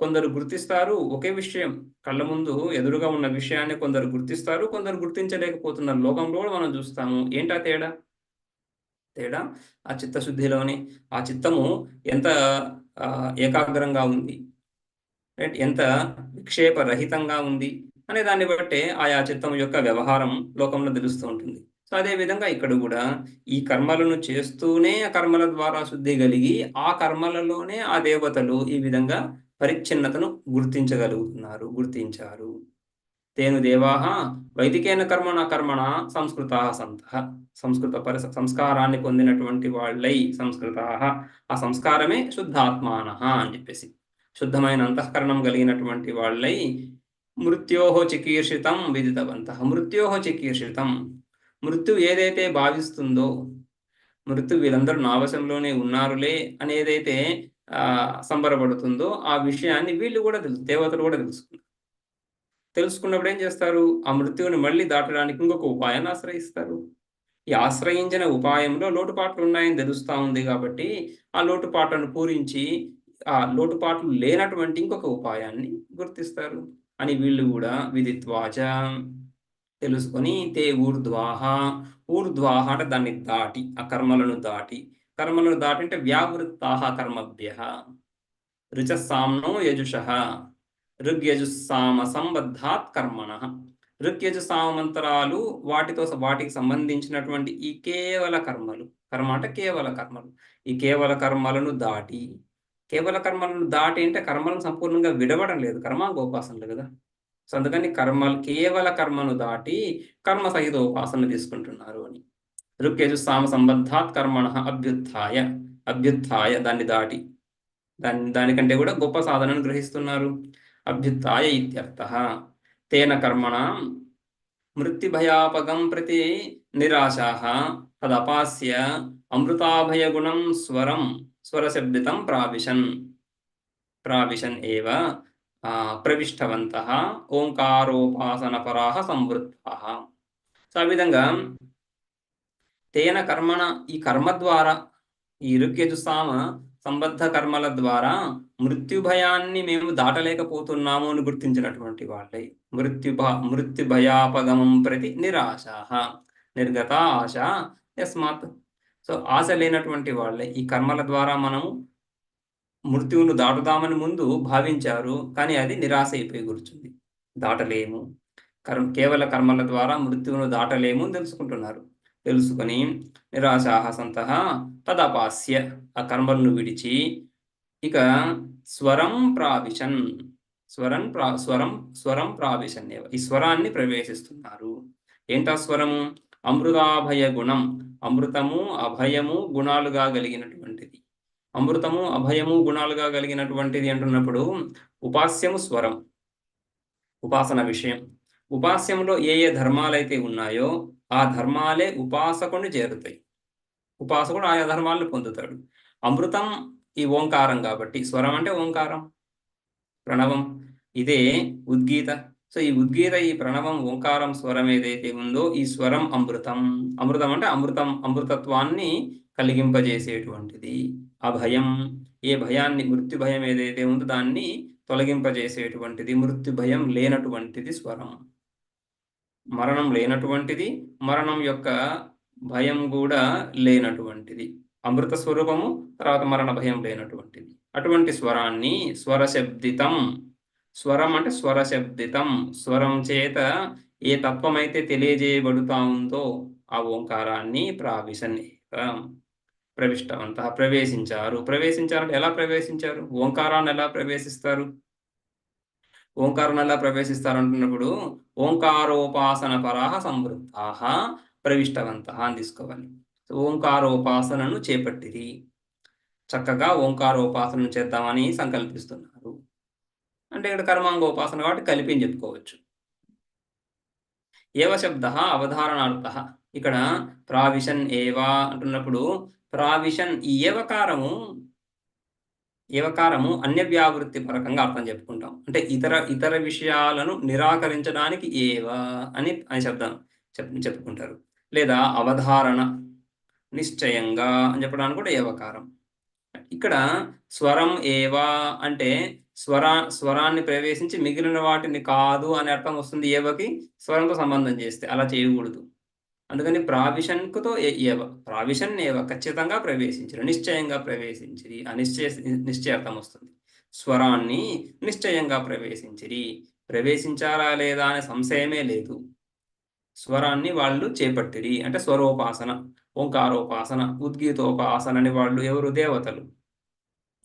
కొందరు గుర్తిస్తారు, ఒకే విషయం కళ్ళ ముందు ఎదురుగా ఉన్న విషయాన్ని కొందరు గుర్తిస్తారు, కొందరు గుర్తించలేకపోతున్నారు. లోకంలో కూడా మనం చూస్తాము. ఏంటా తేడా? ఆ చిత్తశుద్ధిలోనే ఆ చిత్తము ఎంత ఏకాగ్రంగా ఉంది, రైట్? ఎంత విక్షేపరహితంగా ఉంది అనే దాన్ని బట్టే ఆయా చిత్తం యొక్క వ్యవహారం లోకంలో తెలుస్తూ ఉంటుంది. సో అదే విధంగా ఇక్కడ కూడా ఈ కర్మలను చేస్తూనే ఆ కర్మల ద్వారా శుద్ధి కలిగి ఆ కర్మలలోనే ఆ దేవతలు ఈ విధంగా పరిచ్ఛిన్నతను గుర్తించారు. తేను దేవాః వైదికేన కర్మణ సంస్కృతాః సంతః. సంస్కారాన్ని పొందినటువంటి వాళ్ళై సంస్కృతాః, ఆ సంస్కారమే శుద్ధాత్మానః అని చెప్పేసి శుద్ధమైన అంతఃకరణం కలిగినటువంటి వాళ్ళై మృత్యోః చికీర్షితం విదితవంతః. మృత్యోః చికీర్షితం, మృత్యు ఏదైతే భావిస్తుందో, మృత్యు వీళ్ళందరూ నా వశంలోనే ఉన్నారులే అని ఏదైతే సంబరపడుతుందో ఆ విషయాన్ని వీళ్ళు కూడా దేవతలు కూడా తెలుసుకున్నప్పుడు ఏం చేస్తారు? ఆ మృత్యువుని మళ్ళీ దాటడానికి ఇంకొక ఉపాయాన్ని ఆశ్రయిస్తారు. ఈ ఆశ్రయించిన ఉపాయంలో లోటుపాట్లు ఉన్నాయని తెలుస్తా ఉంది కాబట్టి ఆ లోటుపాట్లను పూరించి ఆ లోటుపాట్లు లేనటువంటి ఇంకొక ఉపాయాన్ని గుర్తిస్తారు అని వీళ్ళు కూడా విదిత్వాచ తెలుసుకొని తే ఊర్ధ్వాహ అంటే దాన్ని దాటి, ఆ కర్మలను దాటి అంటే వ్యావృత్తాహ కర్మభ్యః రుచస్సామ్నో యజుషః ఋగ్యజుస్సామ సంబద్ధాత్ కర్మణః. ఋగ్యజుస్సామ మంత్రాలు వాటికి సంబంధించినటువంటి ఈ కేవల కర్మలు, కర్మ అంటే కేవల కర్మలు, ఈ కేవల కర్మలను దాటి అంటే కర్మలను సంపూర్ణంగా విడవడం లేదు, కర్మాంగోపాసనలు కదా. సో అందుకని కేవల కర్మను దాటి కర్మ సహిత ఉపాసన తీసుకుంటున్నారు అని. ఋగ్యజుస్సామ సంబద్ధాత్ కర్మణః అభ్యుత్థాయ దాన్ని దాటి, దానికంటే కూడా గొప్ప సాధనను గ్రహిస్తున్నారు. అభ్యుత్థాయ ఇత్యర్థః. తేన కర్మణ మృత్యుభయాపగం ప్రతి నిరాశాః తదపాస్య అమృతాభయగుణం స్వరశబ్దితం ప్రావిశన్ ఏవ ప్రవిష్టవంతః ఓంకారోపాసనపరాః సంవృత్తాః. సో ఆ విధంగా తేన కర్మణ, ఈ కర్మ ద్వారా, ఈ ఋగ్యజుస్సామ సంబద్ధ కర్మల ద్వారా మృత్యుభయాన్ని మేము దాటలేకపోతున్నాము అని గుర్తించినటువంటి వాళ్ళై మృత్యుభయాపగమం ప్రతి నిరాశాః నిర్గత ఆశ యస్మాత్. సో ఆశ లేనటువంటి వాళ్ళే ఈ కర్మల ద్వారా మనము మృత్యువును దాటుదామని ముందు భావించారు, కానీ అది నిరాశ అయిపోయి కూర్చుంది. దాటలేము, కేవల కర్మల ద్వారా మృత్యువును దాటలేము అని తెలుసుకొని నిరాశాః సంతః తదపాస్య, ఆ కర్మలను విడిచి ఇక స్వరం ప్రావిశన్ ఈ స్వరాన్ని ప్రవేశిస్తున్నారు. ఏంటా స్వరము? అమృతాభయ గుణం, అమృతము అభయము గుణాలుగా కలిగినటువంటిది. అమృతము అభయము గుణాలుగా కలిగినటువంటిది అంటున్నప్పుడు ఉపాస్యము స్వరం, ఉపాసన విషయం. ఉపాస్యంలో ఏ ధర్మాలైతే ఉన్నాయో ఆ ధర్మాలే ఉపాసకుని చేరుతాయి, ఉపాసకుడు ఆయా ధర్మాలను పొందుతాడు. అమృతం ఈ ఓంకారం కాబట్టి, స్వరం అంటే ఓంకారం, ప్రణవం, ఇదే ఉద్గీత. సో ఈ ఉద్గీత, ఈ ప్రణవం, ఓంకారం, స్వరం ఏదైతే ఉందో ఈ స్వరం అమృతం అంటే అమృతత్వాన్ని కలిగింపజేసేటువంటిది. అభయం, ఏ భయాన్ని, మృత్యు భయం ఏదైతే ఉందో దాన్ని తొలగింపజేసేటువంటిది. మృత్యు భయం లేనటువంటిది స్వరం, మరణం లేనటువంటిది, మరణం యొక్క భయం కూడా లేనటువంటిది. అమృత స్వరూపము, తర్వాత మరణ భయం లేనటువంటిది. అటువంటి స్వరాన్ని స్వరశబ్దితం. స్వరం అంటే స్వరశబ్దితం. స్వరం చేత ఏ తత్వమైతే తెలియజేయబడుతా ఉందో ఆ ఓంకారాన్ని ప్రావిశన్ ప్రవిష్టవంతః ప్రవేశించారు. ప్రవేశించారంటే ఎలా ప్రవేశించారు? ఓంకారాన్ని ఎలా ప్రవేశిస్తారు? ఓంకారాన్ని ఎలా ప్రవేశిస్తారు అంటున్నప్పుడు ఓంకారోపాసన పరాః సంవృత్తాః ప్రవిష్టవంతః అని తీసుకోవాలి. ఓంకారోపాసనను చేపట్టిరి. చక్కగా ఓంకారోపాసనను చేద్దామని సంకల్పిస్తున్నారు. అంటే ఇక్కడ కర్మాంగోపాసన కాబట్టి కలిపి అని చెప్పుకోవచ్చు. ఏవ శబ్దః అవధారణార్థః. ఇక్కడ ప్రావిశన్ ఏవ అంటున్నప్పుడు ప్రావిశన్ ఈ ఏవకారము అన్యవ్యావృత్తి పరకంగా అర్థం చెప్పుకుంటాం. అంటే ఇతర విషయాలను నిరాకరించడానికి ఏవ అని శబ్దం చెప్పుకుంటారు. లేదా అవధారణ నిశ్చయంగా అని చెప్పడానికి కూడా ఏవకారం. ఇక్కడ స్వరం ఏవా అంటే స్వరాన్ని ప్రవేశించి మిగిలిన వాటిని కాదు అనే అర్థం వస్తుంది ఏవకి, స్వరంతో సంబంధం చేస్తే. అలా చేయకూడదు. అందుకని ప్రావిశన్కుతో ఏవ ప్రావిశన్ ఏవ ఖచ్చితంగా ప్రవేశించిరి, నిశ్చయంగా ప్రవేశించిరి. ఆ నిశ్చయార్థం వస్తుంది. స్వరాన్ని నిశ్చయంగా ప్రవేశించిరి. ప్రవేశించారా లేదా అనే సంశయమే లేదు. స్వరాన్ని వాళ్ళు చేపట్టిరి అంటే స్వరోపాసన, ఓంకారోపాసన, ఉద్గీతోపాసన అని వాళ్ళు ఎవరు? దేవతలు.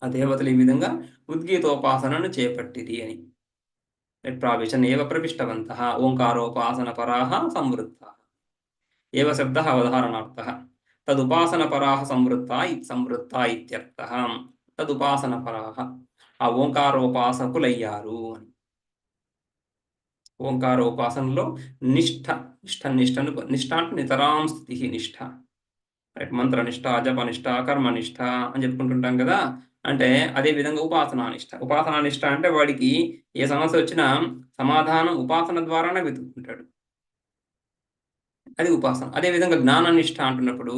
ఆ దేవతలు ఈ విధంగా ఉద్గీతోపాసనను చేపట్టిరి అని. ప్రావిశన్ ఏవ ప్రవిష్టవంతః ఓంకారోపాసన పరాః సంవృత్తాః. ఏవ శబ్దః అవధారణార్థః. తదుపాసనపరాః సంవృత్తా ఇత్యర్థః. తదుపాసనపరాః ఆ ఓంకారోపాసకులయ్యారు అని. ఓంకారోపాసనలో నిష్ఠ అంటే నితరాం స్థితి నిష్ఠ. మంత్రనిష్ట, జపనిష్ట, కర్మనిష్ట అని చెప్పుకుంటుంటాం కదా. అంటే అదే విధంగా ఉపాసనానిష్ట అంటే వాడికి ఏ సమస్య వచ్చినా సమాధానం ఉపాసన ద్వారానే వెతుక్కుంటాడు. అది ఉపాసన. అదే విధంగా జ్ఞాననిష్ట అంటున్నప్పుడు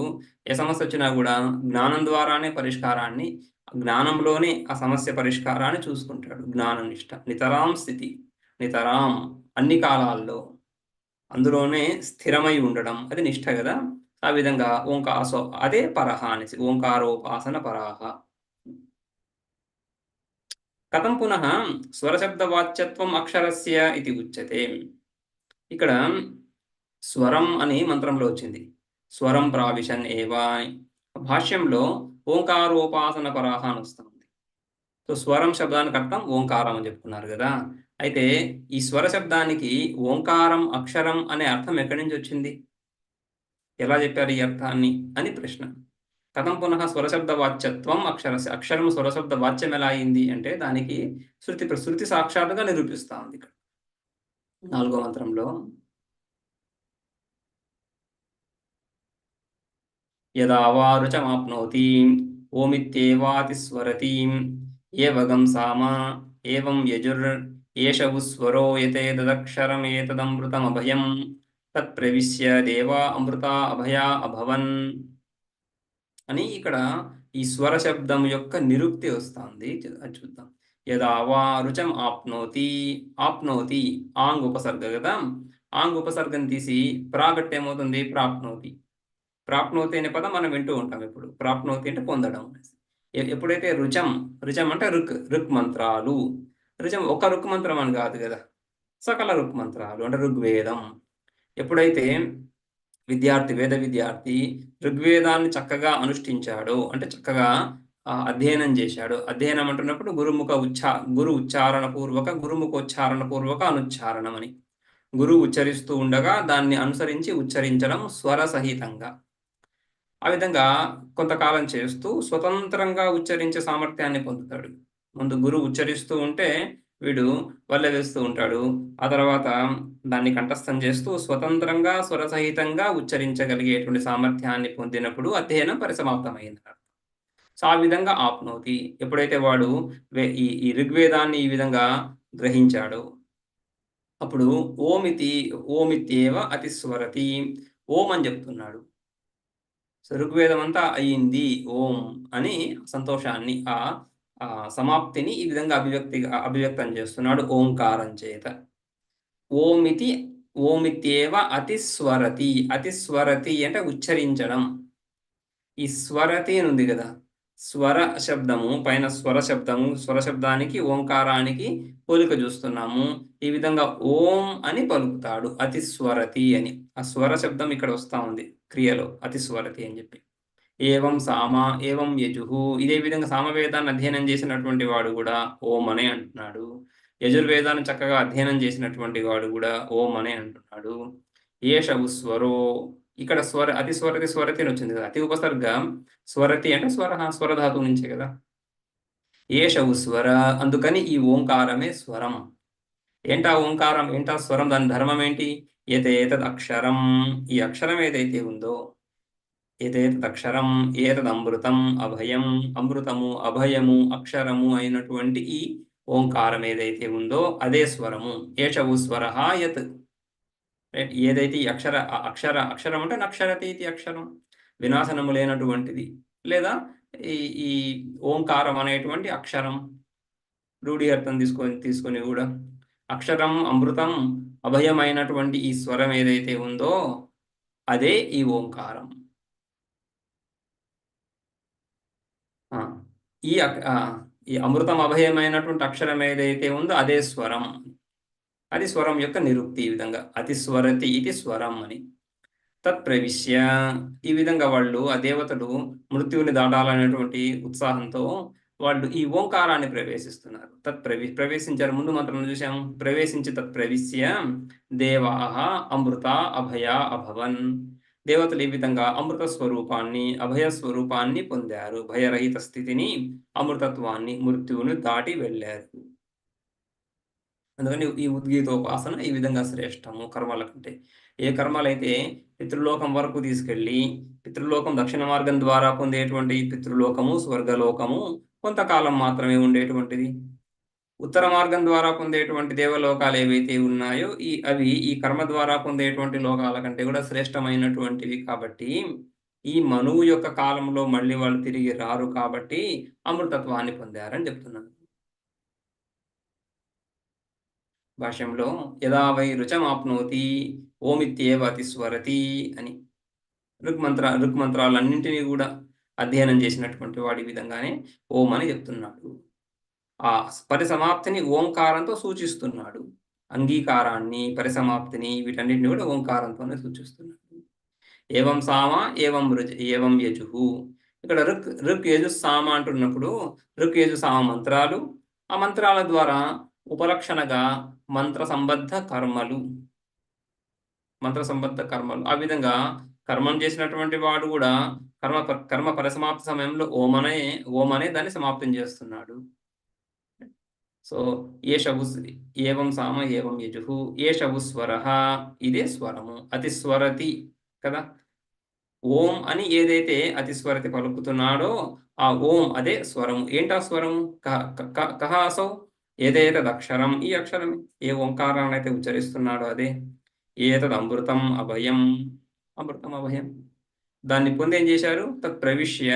ఏ సమస్య వచ్చినా కూడా జ్ఞానం ద్వారానే పరిష్కారాన్ని, జ్ఞానంలోనే ఆ సమస్య పరిష్కారాన్ని చూసుకుంటాడు. జ్ఞాననిష్ట నితరాం స్థితి, నితరాం అన్ని కాలాల్లో అందులోనే స్థిరమై ఉండడం, అది నిష్ఠ కదా. ఆ విధంగా అదే పరహ అనేసి ఓంకారోపాసన పరాహ. కథం పునః స్వరశబ్దవాచ్యత్వం అక్షరస్య ఇది ఉచ్యతే. ఇక్కడ స్వరం అని మంత్రంలో వచ్చింది. స్వరం ప్రావిశన్ ఏవా అని. భాష్యంలో ఓంకారోపాసన పరాహ అని వస్తుంది. సో స్వరం శబ్దానికి అర్థం ఓంకారం అని చెప్పుకున్నారు కదా. అయితే ఈ స్వర శబ్దానికి ఓంకారం అక్షరం అనే అర్థం ఎక్కడి నుంచి వచ్చింది? ఎలా చెప్పారు ఈ అర్థాన్ని అని ప్రశ్న. కథం పునః స్వరశబ్ద వాచ్యత్వం అక్షరస్య. అక్షరం స్వరశబ్ద వాచ్యం ఎలా అయింది అంటే దానికి శృతి సాక్షాత్తుగా నిరూపిస్తా ఉంది. ఇక్కడ 4వ మంత్రంలో యదా వా రుచమాప్నోతి ఓమిత్యేవాతిస్వరతి ఏవగం సామ ఏవం యజుర్ ఏష ఉస్వరో యతేదక్షరమేతదమృతమభయం తత్ప్రవిశ్య దేవా అమృత అభయా అభవన్ అని ఇక్కడ ఈ స్వర శబ్దం యొక్క నిరుక్తి వస్తుంది. అది చూద్దాం. యదా వా రుచం ఆప్నోతి. ఆప్నోతి ఆంగ్ ఉపసర్గ కదా. ఆంగ్ ఉపసర్గం తీసి ప్రాగట్ ఏమవుతుంది? ప్రాప్నోతి. ప్రాప్నోతి అనే పదం మనం వింటూ ఉంటాం ఎప్పుడు. ప్రాప్నోతి అంటే పొందడం. ఎప్పుడైతే రుచం అంటే రుక్ మంత్రాలు. రుచం ఒక రుక్ మంత్రం అని కాదు కదా, సకల రుక్ మంత్రాలు అంటే ఋగ్వేదం. ఎప్పుడైతే వేద విద్యార్థి ఋగ్వేదాన్ని చక్కగా అనుష్ఠించాడో అంటే చక్కగా అధ్యయనం చేశాడు. అధ్యయనం అంటున్నప్పుడు ఉచ్చారణ పూర్వక అనుచ్చారణం అని. గురువు ఉచ్చరిస్తూ ఉండగా దాన్ని అనుసరించి ఉచ్చరించడం స్వర సహితంగా. ఆ విధంగా కొంతకాలం చేస్తూ స్వతంత్రంగా ఉచ్చరించే సామర్థ్యాన్ని పొందుతాడు. ముందు గురువు ఉచ్చరిస్తూ ఉంటే వీడు వల్ల వేస్తూ ఉంటాడు. ఆ తర్వాత దాన్ని కంఠస్థం చేస్తూ స్వతంత్రంగా స్వరసహితంగా ఉచ్చరించగలిగేటువంటి సామర్థ్యాన్ని పొందినప్పుడు అధ్యయనం పరిసమాప్తమైంది. సో ఆ విధంగా ఆప్నోతి. ఎప్పుడైతే వాడు ఈ ఋగ్వేదాన్ని ఈ విధంగా గ్రహించాడో అప్పుడు ఓమిత్యేవ అతిస్వరతి. ఓం అని చెప్తున్నాడు. సో ఋగ్వేదం అంతా అయ్యింది ఓం అని సంతోషాన్ని, ఆ సమాప్తిని ఈ విధంగా అభివ్యక్తం చేస్తున్నాడు ఓంకారం చేత. ఓమితి ఓమిత్యేవ అతిస్వరతి. అతిస్వరతి అంటే ఉచ్చరించడం. ఈ స్వరతి అని ఉంది కదా, స్వర శబ్దము పైన స్వర శబ్దానికి ఓంకారానికి పోలిక చూస్తున్నాము. ఈ విధంగా ఓం అని పలుకుతాడు అతిస్వరతి అని. ఆ స్వర శబ్దం ఇక్కడ వస్తా ఉంది క్రియలో, అతిస్వరతి అని చెప్పి. ఏవం సామ ఏవం యజుహు. ఇదే విధంగా సామవేదాన్ని అధ్యయనం చేసినటువంటి వాడు కూడా ఓం అనే అంటున్నాడు. యజుర్వేదాన్ని చక్కగా అధ్యయనం చేసినటువంటి వాడు కూడా ఓం అనే అంటున్నాడు. ఏషవు స్వరో. ఇక్కడ అతిస్వరతి స్వరతి అని వచ్చింది కదా, అతి ఉపసర్గ స్వరతి అంటే స్వరధాతువు నుంచే కదా. ఏషవు స్వర, అందుకని ఈ ఓంకారమే స్వరం. ఏంటా ఓంకారం, ఏంటా స్వరం, దాని ధర్మం ఏంటి? ఏతేతద్ అక్షరం. ఈ అక్షరం ఏదైతే ఉందో, ఏతేతదక్షరం ఏతదమృతం అభయం. అమృతము అభయము అక్షరము అయినటువంటి ఈ ఓంకారం ఏదైతే ఉందో అదే స్వరము. ఏషవు స్వరః యత్. ఏదైతే ఈ అక్షరం అంటే నక్షరతి ఇది అక్షరం, వినాశనము లేనటువంటిది, లేదా ఈ ఓంకారం అనేటువంటి అక్షరం రూఢి అర్థం తీసుకొని కూడా అక్షరం అమృతం అభయమైనటువంటి ఈ స్వరం ఏదైతే ఉందో అదే ఈ ఓంకారం. ఈ అమృతం అభయమైనటువంటి అక్షరం ఏదైతే ఉందో అదే స్వరం. అది స్వరం యొక్క నిరుక్తి. ఈ విధంగా అతిస్వరతి ఇది స్వరం అని. తత్ప్రవిశ్య. ఈ విధంగా వాళ్ళు ఆ దేవతలు మృత్యువుని దాటాలనేటువంటి ఉత్సాహంతో వాళ్ళు ఈ ఓంకారాన్ని ప్రవేశిస్తున్నారు. ప్రవేశించారు. ముందు మంత్రం చూసాం. ప్రవేశించి తత్ప్రవిశ్య దేవాః అమృత అభయ అభవన్. దేవతలు ఈ విధంగా అమృత స్వరూపాన్ని అభయ స్వరూపాన్ని పొందారు. భయరహిత స్థితిని, అమృతత్వాన్ని, మృత్యువుని దాటి వెళ్ళారు. అందుకని ఈ ఉద్గీతోపాసన ఈ విధంగా శ్రేష్టము కర్మల కంటే. ఏ కర్మలైతే పితృలోకం వరకు తీసుకెళ్ళి, పితృలోకం దక్షిణ మార్గం ద్వారా పొందేటువంటి పితృలోకము స్వర్గలోకము కొంతకాలం మాత్రమే ఉండేటువంటిది. ఉత్తర మార్గం ద్వారా పొందేటువంటి దేవలోకాలు ఏవైతే ఉన్నాయో అవి ఈ కర్మ ద్వారా పొందేటువంటి లోకాల కంటే కూడా శ్రేష్టమైనటువంటివి. కాబట్టి ఈ మనువు యొక్క కాలంలో మళ్ళీ వాళ్ళు తిరిగి రారు, కాబట్టి అమృతత్వాన్ని పొందారని చెప్తున్నాను. భాష్యంలో యదా వై రుచమాప్నోతి ఓమిత్యేవ అతిస్వరతి అని ఋగ్మంత్రాలన్నింటినీ కూడా అధ్యయనం చేసినటువంటి వాడి విధంగానే ఓం అని చెప్తున్నాడు. ఆ పరిసమాప్తిని ఓంకారంతో సూచిస్తున్నాడు. అంగీకారాన్ని, పరిసమాప్తిని, వీటన్నిటిని కూడా ఓంకారంతోనే సూచిస్తున్నాడు. ఏవం సామ ఏవం ఏవం యజుహు. ఇక్కడ ఋక్ యజు సామ అంటున్నప్పుడు ఋక్ యజు సామ మంత్రాలు, ఆ మంత్రాల ద్వారా ఉపలక్షణగా మంత్ర సంబద్ధ కర్మలు. ఆ విధంగా కర్మం చేసినటువంటి వాడు కూడా కర్మ పరిసమాప్తి సమయంలో ఓమనే దాన్ని సమాప్తం చేస్తున్నాడు. సో ఏషవు ఏవం సామ ఏవం యజుహు ఏషవు స్వరః. ఇదే స్వరము. అతిస్వరతి కదా. ఓం అని ఏదైతే అతిస్వరతి పలుకుతున్నాడో ఆ ఓం అదే స్వరము. ఏంటా స్వరము? కహ అసౌ. ఏదైతదక్షరం, ఈ అక్షరం ఏ ఓంకారాన్ని అయితే ఉచ్చరిస్తున్నాడో అదే. ఏతద్ అమృతం అభయం. అమృతం అభయం దాన్ని పొంది ఏం చేశారు? తత్ ప్రవిశ్య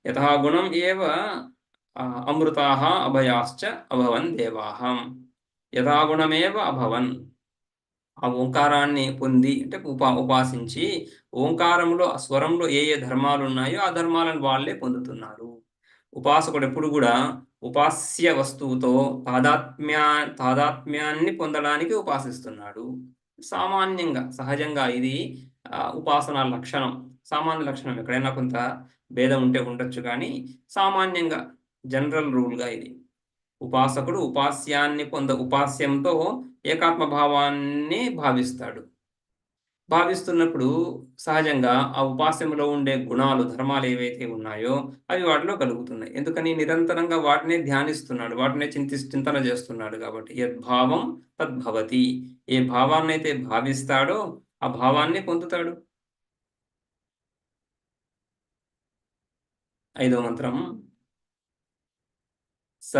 యథాగుణం ఏవ అమృతాః అభయాశ్చ అభవన్ దేవాః. యథాగుణమేవ అభవన్. ఆ ఓంకారాన్ని పొంది అంటే ఉపాసించి ఓంకారంలో ఆ స్వరంలో ఏ ధర్మాలు ఉన్నాయో ఆ ధర్మాలను వాళ్ళే పొందుతున్నారు. ఉపాసకుడు ఎప్పుడు కూడా ఉపాస్య వస్తువుతో తాదాత్మ్యాన్ని పొందడానికి ఉపాసిస్తున్నాడు. సామాన్యంగా సహజంగా ఇది ఉపాసన లక్షణం, సామాన్య లక్షణం. ఎక్కడైనా కొంత భేదం ఉంటే ఉండొచ్చు, కానీ సామాన్యంగా జనరల్ రూల్గా ఇది. ఉపాసకుడు ఉపాస్యంతో ఏకాత్మ భావాన్ని భావిస్తున్నప్పుడు సహజంగా ఆ ఉపాస్యంలో ఉండే గుణాలు, ధర్మాలు ఏవైతే ఉన్నాయో అవి వాటిలో కలుగుతున్నాయి. ఎందుకని? నిరంతరంగా వాటినే ధ్యానిస్తున్నాడు, వాటినే చింతన చేస్తున్నాడు. కాబట్టి యద్భావం తద్భవతి. ఏ భావాన్ని అయితే భావిస్తాడో ఆ భావాన్ని పొందుతాడు. 5వ మంత్రం. స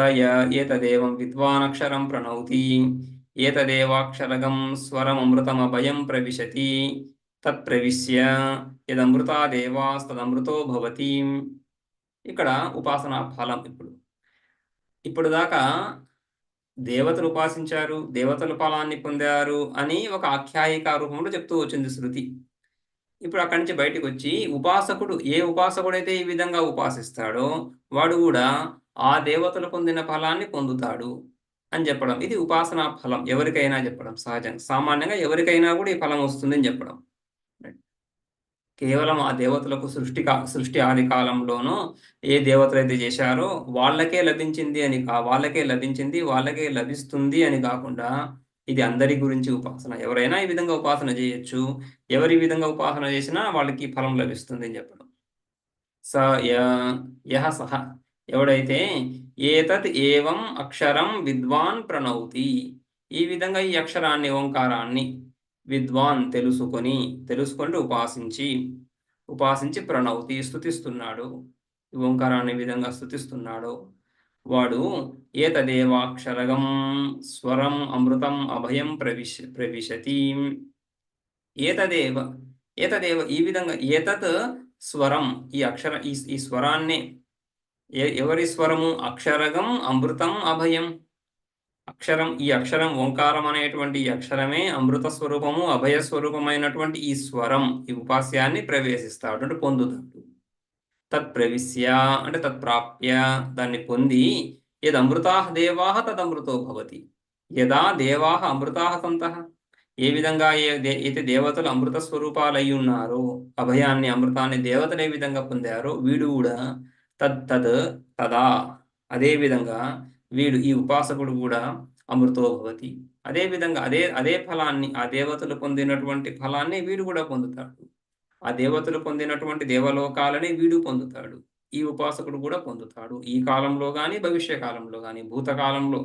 ఏతదేవం విద్వానక్షరం ప్రణౌతి ఏతదేవాక్షరగం స్వరమమృతమభయం ప్రవిశతి తత్ప్రవిశ్య యదమృతాదేవాస్తదమృతో భవతి. ఇక్కడ ఉపాసనా ఫలం. ఇప్పుడు దాకా దేవతలు ఉపాసించారు, దేవతలు ఫలాన్ని పొందారు అని ఒక ఆఖ్యాయిక రూపంలో చెప్తూ వచ్చింది శృతి. ఇప్పుడు అక్కడి నుంచి బయటికి వచ్చి ఏ ఉపాసకుడైతే ఈ విధంగా ఉపాసిస్తాడో వాడు కూడా ఆ దేవతలు పొందిన ఫలాన్ని పొందుతాడు అని చెప్పడం. ఇది ఉపాసనా ఫలం ఎవరికైనా చెప్పడం సహజంగా. సామాన్యంగా ఎవరికైనా కూడా ఈ ఫలం వస్తుందని చెప్పడం. కేవలం ఆ దేవతలకు సృష్టి ఆది కాలంలోనో ఏ దేవతలైతే చేశారో వాళ్ళకే లభించింది, వాళ్ళకే లభిస్తుంది అని కాకుండా ఇది అందరి గురించి ఉపాసన. ఎవరైనా ఈ విధంగా ఉపాసన చేయొచ్చు. ఎవరి విధంగా ఉపాసన చేసినా వాళ్ళకి ఫలం లభిస్తుంది అని చెప్పడం. స య యః సహ ఎవడైతే ఏతత్ ఏవం అక్షరం విద్వాన్ ప్రణౌతి ఈ విధంగా ఈ అక్షరాన్ని ఓంకారాన్ని విద్వాన్ తెలుసుకొని ఉపాసించి ప్రణౌతి స్తుతిస్తున్నాడు. ఈ ఓంకారాన్ని ఈ విధంగా స్తుతిస్తున్నాడు వాడు ఏతదేవాక్షరగం స్వరం అమృతం అభయం ప్రవిశతి. ఏతదేవ ఈ విధంగా ఏతత్ స్వరం ఈ స్వరాన్ని ఎవరి స్వరము అక్షరగం అమృతం అభయం ఈ అక్షరం ఓంకారం అనేటువంటి ఈ అక్షరమే అమృత స్వరూపము అభయ స్వరూపమైనటువంటి ఈ స్వరం ఈ ఉపాస్యాన్ని ప్రవేశిస్తాడు అంటే పొందుతాడు. తత్ప్రవిశ్య అంటే తత్ప్రాప్య దాన్ని పొంది యదమృతాః దేవాః తదమృతో భవతి. యదా దేవాః అమృతాః సంతః ఏ విధంగా అయితే దేవతలు అమృత స్వరూపాలై ఉన్నారో అభయాన్ని అమృతాన్ని దేవతలు ఏ విధంగా పొందారో వీడు కూడా తదా అదే విధంగా వీడు ఈ ఉపాసకుడు కూడా అమృతో భవతి. అదే విధంగా అదే ఫలాన్ని ఆ దేవతలు పొందినటువంటి ఫలాన్ని వీడు కూడా పొందుతాడు. ఆ దేవతలు పొందినటువంటి దేవలోకాలని వీడు పొందుతాడు. ఈ ఉపాసకుడు కూడా పొందుతాడు. ఈ కాలంలో గాని భవిష్య కాలంలో గాని భూతకాలంలో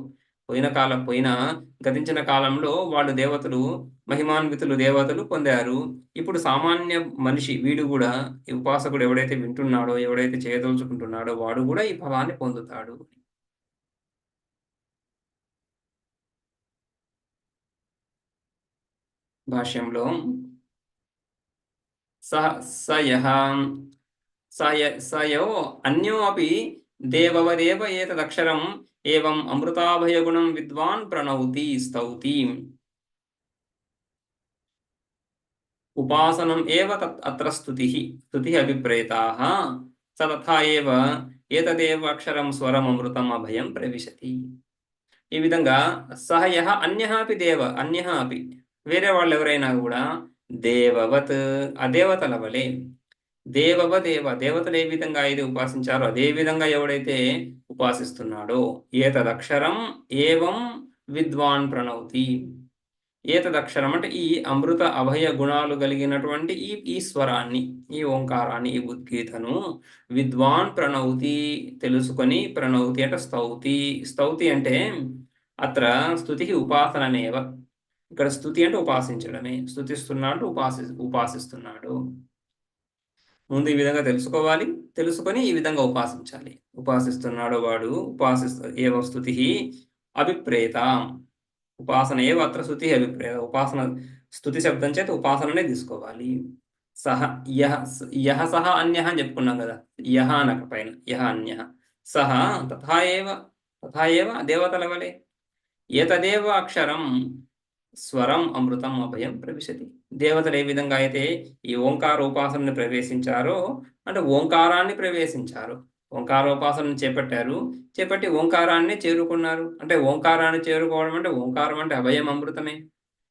గతించిన కాలంలో వాళ్ళు దేవతలు మహిమాన్వితులు దేవతలు పొందారు. ఇప్పుడు సామాన్య మనిషి వీడు కూడా ఈ ఉపాసకుడు ఎవడైతే వింటున్నాడో ఎవడైతే చేయదలుచుకుంటున్నాడో వాడు కూడా ఈ ఫలాన్ని పొందుతాడు. భాష్యంలో సయో అన్యో అపి దేవవదేవ ఏతదక్షరం ఏవం అమృతాభయగుణం విద్వాన్ ప్రణౌతి స్తౌతి. ఉపాసనం ఏవ అత్ర స్తుతి అభిప్రేతాః స తథా ఏవ ఏతదేవ అక్షరం స్వరం అమృతం అభయం ప్రవిశతి. ఈ విధంగా సహయః అన్యః అపి వేరే వాళ్ళు ఎవరైనా కూడా దేవవత్ ఆ దేవతల వలె దేవతలు ఏ విధంగా అయితే ఉపాసించారో అదే విధంగా ఎవడైతే ఉపాసిస్తున్నాడో ఏతదక్షరం ఏవం విద్వాన్ ప్రణౌతి. ఏతదక్షరం అంటే ఈ అమృత అభయ గుణాలు కలిగినటువంటి ఈ స్వరాన్ని ఈ ఓంకారాన్ని ఈ ఉద్గీతను విద్వాన్ ప్రణౌతి తెలుసుకొని ప్రణౌతి అంటే స్తౌతి అంటే అత్ర స్తుతికి ఉపాసననేవ. ఇక్కడ స్తుతి అంటే ఉపాసించడమే. స్తుతిస్తున్నాడు ఉపాసిస్తున్నాడు. ముందు ఈ విధంగా తెలుసుకొని ఈ విధంగా ఉపాసించాలి. ఉపాసిస్తున్నాడు వాడు ఏవ స్తుతి అభిప్రేత ఉపాసన ఏవ అత్ర స్తుతి అభిప్రేత. ఉపాసన స్తుతి శబ్దం చేత ఉపాసననే తీసుకోవాలి. యహ సహ అన్యః అని చెప్పుకున్నాం కదా. యహ అనక పైన యహ అన్యః సహ తథా ఏవ దేవతల వలె ఏతదేవ అక్షరం స్వరం అమృతం అభయం ప్రవిశతి. దేవతలు ఏ విధంగా అయితే ఈ ఓంకార ఉపాసనని ప్రవేశించారో అంటే ఓంకారాన్ని ప్రవేశించారు. ఓంకారోపాసనను చేపట్టి ఓంకారాన్ని చేరుకున్నారు. అంటే ఓంకారాన్ని చేరుకోవడం అంటే ఓంకారం అంటే అభయం అమృతమే.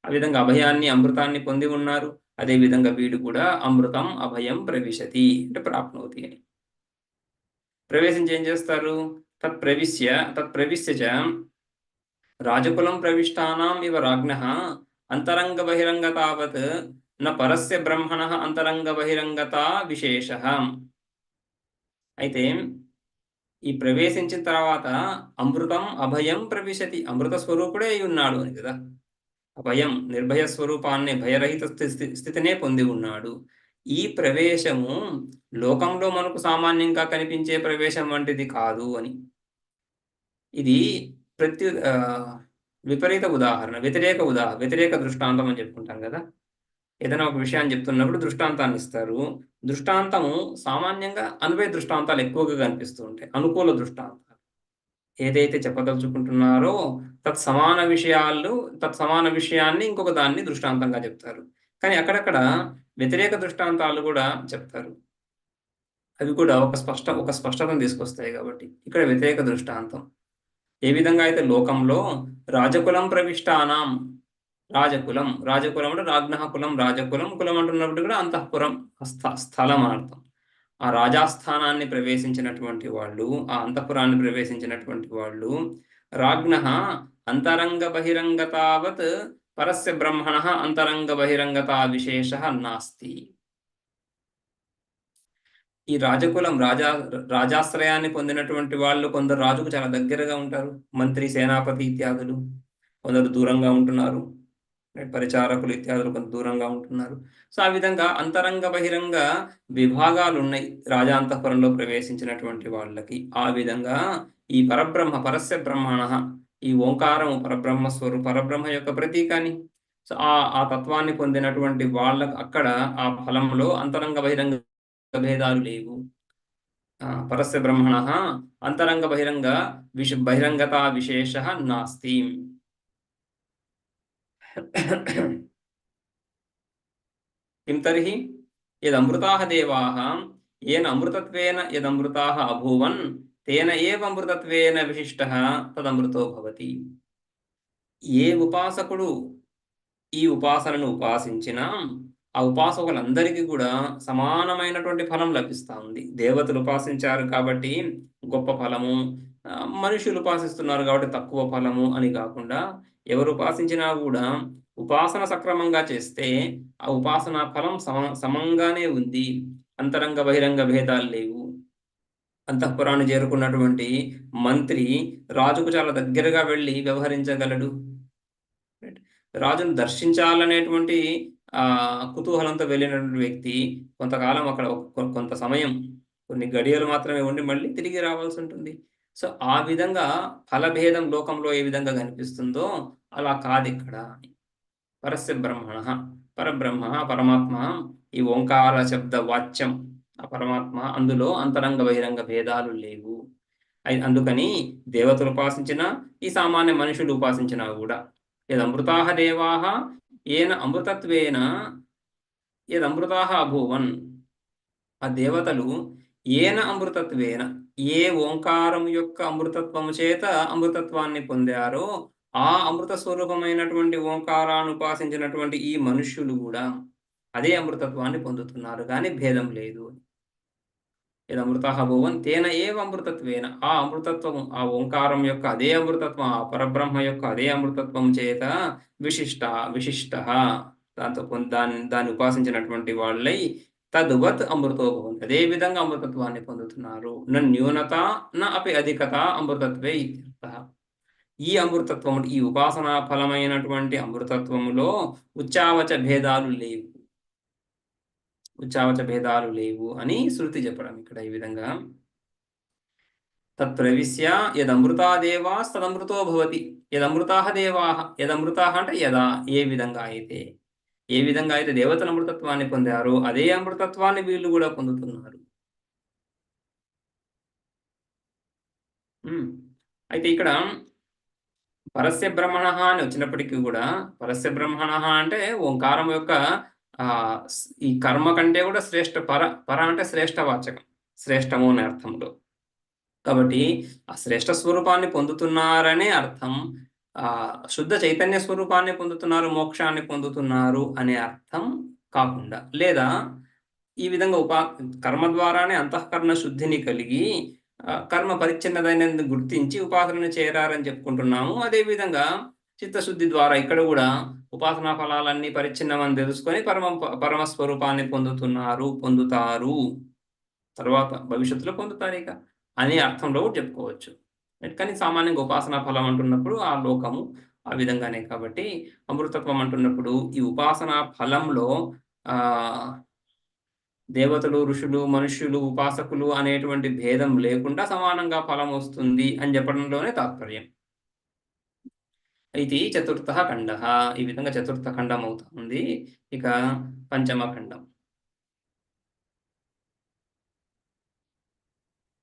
ఆ విధంగా అభయాన్ని అమృతాన్ని పొంది ఉన్నారు. అదే విధంగా వీడు కూడా అమృతం అభయం ప్రవిశతి అంటే ప్రాప్నోతి అని. ప్రవేశించి ఏం చేస్తారు? తత్ప్రవిశ్య చ రాజకులం ప్రవిష్టానాం ఇవ రాజ్ఞః అంతరంగ బహిరంగతావత్ న పరస్య బ్రహ్మణః అంతరంగ బహిరంగతా విశేషః. అయితే ఈ ప్రవేశించిన తర్వాత అమృతం అభయం ప్రవిశతి అమృత స్వరూపుడే అయి ఉన్నాడు అని కదా. అభయం నిర్భయ స్వరూపాన్ని భయరహిత స్థితినే పొంది ఉన్నాడు. ఈ ప్రవేశము లోకంలో మనకు సామాన్యంగా కనిపించే ప్రవేశం వంటిది కాదు అని. ఇది విపరీత ఉదాహరణ వ్యతిరేక దృష్టాంతం అని చెప్పుకుంటాం కదా. ఏదైనా ఒక విషయాన్ని చెప్తున్నప్పుడు దృష్టాంతాన్ని ఇస్తారు. దృష్టాంతము సామాన్యంగా అన్వయ దృష్టాంతాలు ఎక్కువగా కనిపిస్తూ ఉంటాయి, అనుకూల దృష్టాంతాలు. ఏదైతే చెప్పదలుచుకుంటున్నారో తత్సమాన విషయాన్ని ఇంకొక దాన్ని దృష్టాంతంగా చెప్తారు. కానీ అక్కడక్కడ వ్యతిరేక దృష్టాంతాలు కూడా చెప్తారు. అవి కూడా ఒక స్పష్టతను తీసుకొస్తాయి కాబట్టి. ఇక్కడ వ్యతిరేక దృష్టాంతం. ఏ విధంగా అయితే లోకంలో రాజకులం ప్రవిష్టానాం, రాజకులం అంటే రాజ్ఞః కులం రాజకులం, కులం అంటున్నప్పుడు కూడా అంతఃపురం స్థలం అని అర్థం. ఆ రాజాస్థానాన్ని ప్రవేశించినటువంటి వాళ్ళు, ఆ అంతఃపురాన్ని ప్రవేశించినటువంటి వాళ్ళు రాజ్ఞః అంతరంగ బహిరంగతావత్ పరస్య బ్రహ్మణః అంతరంగ బహిరంగతా విశేషః నాస్తి. ఈ రాజకులం రాజాశ్రయాన్ని పొందినటువంటి వాళ్ళు కొందరు రాజుకు చాలా దగ్గరగా ఉంటారు. మంత్రి, సేనాపతి ఇత్యాదులు. కొందరు దూరంగా ఉంటున్నారు. పరిచారకులు ఇత్యాదులు కొంత దూరంగా ఉంటున్నారు. సో ఆ విధంగా అంతరంగ బహిరంగ విభాగాలు ఉన్నాయి రాజాంతఃపురంలో ప్రవేశించినటువంటి వాళ్ళకి. ఆ విధంగా ఈ పరస్య బ్రహ్మణః, ఈ ఓంకారం పరబ్రహ్మ యొక్క ప్రతీకాని. సో ఆ తత్వాన్ని పొందినటువంటి వాళ్ళకు అక్కడ ఆ ఫలంలో అంతరంగ బహిరంగ భేదాలు లేవు. పరస్య బ్రహ్మణః అంతరంగ బహిరంగతా విశేషః నాస్తి. किं तर्हि यदमृताः देवाः येन अमृतत्वेन यदमृताः अभूवन् तेन एव अमृतत्वेन विशिष्टः तदमृतो भवति. ఏ ఉపాసకుడు ఈ ఉపాసనను ఉపాసించినా ఆ ఉపాసకులందరికీ కూడా సమానమైనటువంటి ఫలం లభిస్తూ ఉంది. దేవతలు ఉపాసించారు కాబట్టి గొప్ప ఫలము, మనుషులు ఉపాసిస్తున్నారు కాబట్టి తక్కువ ఫలము అని కాకుండా ఎవరు ఉపాసించినా కూడా ఉపాసన సక్రమంగా చేస్తే ఆ ఉపాసన ఫలం సమంగానే ఉంది. అంతరంగ బహిరంగ భేదాలు లేవు. అంతఃపురాన్ని చేరుకున్నటువంటి మంత్రి రాజుకు చాలా దగ్గరగా వెళ్ళి వ్యవహరించగలడు. రాజును దర్శించాలనేటువంటి కుతూహలంతో వెళ్ళినటువంటి వ్యక్తి కొంతకాలం అక్కడ కొంత సమయం, కొన్ని గడియలు మాత్రమే ఉండి మళ్ళీ తిరిగి రావాల్సి ఉంటుంది. సో ఆ విధంగా ఫలభేదం లోకంలో ఏ విధంగా కనిపిస్తుందో అలా కాదు ఇక్కడ. పరస్య బ్రహ్మణః, పరబ్రహ్మ పరమాత్మ, ఈ ఓంకార శబ్ద వాచ్యం ఆ పరమాత్మ, అందులో అంతరంగ బహిరంగ భేదాలు లేవు. అందుకని దేవతలు ఉపాసించినా ఈ సామాన్య మనుషులు ఉపాసించినా కూడా యదమృతాః దేవాః ఏన అమృతత్వేన యదమృతాః అభూవన్, ఆ దేవతలు ఏన అమృతత్వేన, ఏ ఓంకారం యొక్క అమృతత్వము చేత అమృతత్వాన్ని పొందారో ఆ అమృత స్వరూపమైనటువంటి ఓంకారాన్ని ఉపాసించినటువంటి ఈ మనుష్యులు కూడా అదే అమృతత్వాన్ని పొందుతున్నారు, కానీ భేదం లేదు. యదమృతాః భూవన్ తేన ఏవ అమృతత్వేన, ఆ అమృతత్వం ఆ ఓంకారం యొక్క అదే అమృతత్వం, ఆ పరబ్రహ్మ యొక్క అదే అమృతత్వం చేత విశిష్ట దాంతో దాన్ని ఉపాసించినటువంటి వాళ్ళై తద్వత్ అమృతో భవంతి, అదే విధంగా అమృతత్వాన్ని పొందుతున్నారు. న్యూనత న అపి అధికత అమృతత్వే ఇత్యర్థః. ఈ అమృతత్వము, ఈ ఉపాసనా ఫలమైనటువంటి అమృతత్వములో ఉచ్చావచ భేదాలు లేవు అని శృతి చెప్పడం ఇక్కడ ఈ విధంగా. తత్ప్రవిశ్య యదమృతా దేవాస్ తదమృతో భవతి. యదమృతాః దేవాః, యదమృతాః అంటే యదా, ఏ విధంగా అయితే దేవతల అమృతత్వాన్ని పొందారో అదే అమృతత్వాన్ని వీళ్ళు కూడా పొందుతున్నారు. అయితే ఇక్కడ పరస్య బ్రహ్మణః అని వచ్చినప్పటికీ కూడా, పరస్య బ్రహ్మణః అంటే ఓంకారం యొక్క ఈ కర్మ కంటే కూడా శ్రేష్ఠ, పర అంటే శ్రేష్ఠవాచకం, శ్రేష్టము అనే అర్థంలో. కాబట్టి ఆ శ్రేష్ఠ స్వరూపాన్ని పొందుతున్నారనే అర్థం. శుద్ధ చైతన్య స్వరూపాన్ని పొందుతున్నారు, మోక్షాన్ని పొందుతున్నారు అనే అర్థం కాకుండా, లేదా ఈ విధంగా కర్మ ద్వారానే అంతఃకరణ శుద్ధిని కలిగి కర్మ పరిచ్ఛిన్నదైనది గుర్తించి ఉపాసనను చేరారని చెప్పుకుంటున్నాము. అదేవిధంగా చిత్తశుద్ధి ద్వారా ఇక్కడ కూడా ఉపాసనా ఫలాలన్నీ పరిచ్ఛిన్నమని తెలుసుకొని పరమస్వరూపాన్ని పొందుతారు, తర్వాత భవిష్యత్తులో పొందుతారు ఇక అనే అర్థంలో కూడా చెప్పుకోవచ్చు. కానీ సామాన్యంగా ఉపాసనా ఫలం అంటున్నప్పుడు ఆ లోకము ఆ విధంగానే. కాబట్టి అమృతత్వం అంటున్నప్పుడు ఈ ఉపాసనా ఫలంలో దేవతలు, ఋషులు, మనుష్యులు, ఉపాసకులు అనేటువంటి భేదం లేకుండా సమానంగా ఫలం వస్తుంది అని చెప్పడంలోనే తాత్పర్యం. ఇది చతుర్థ ఖండ. ఈ విధంగా చతుర్థ ఖండం అవుతుంది. ఇక పంచమ ఖండం.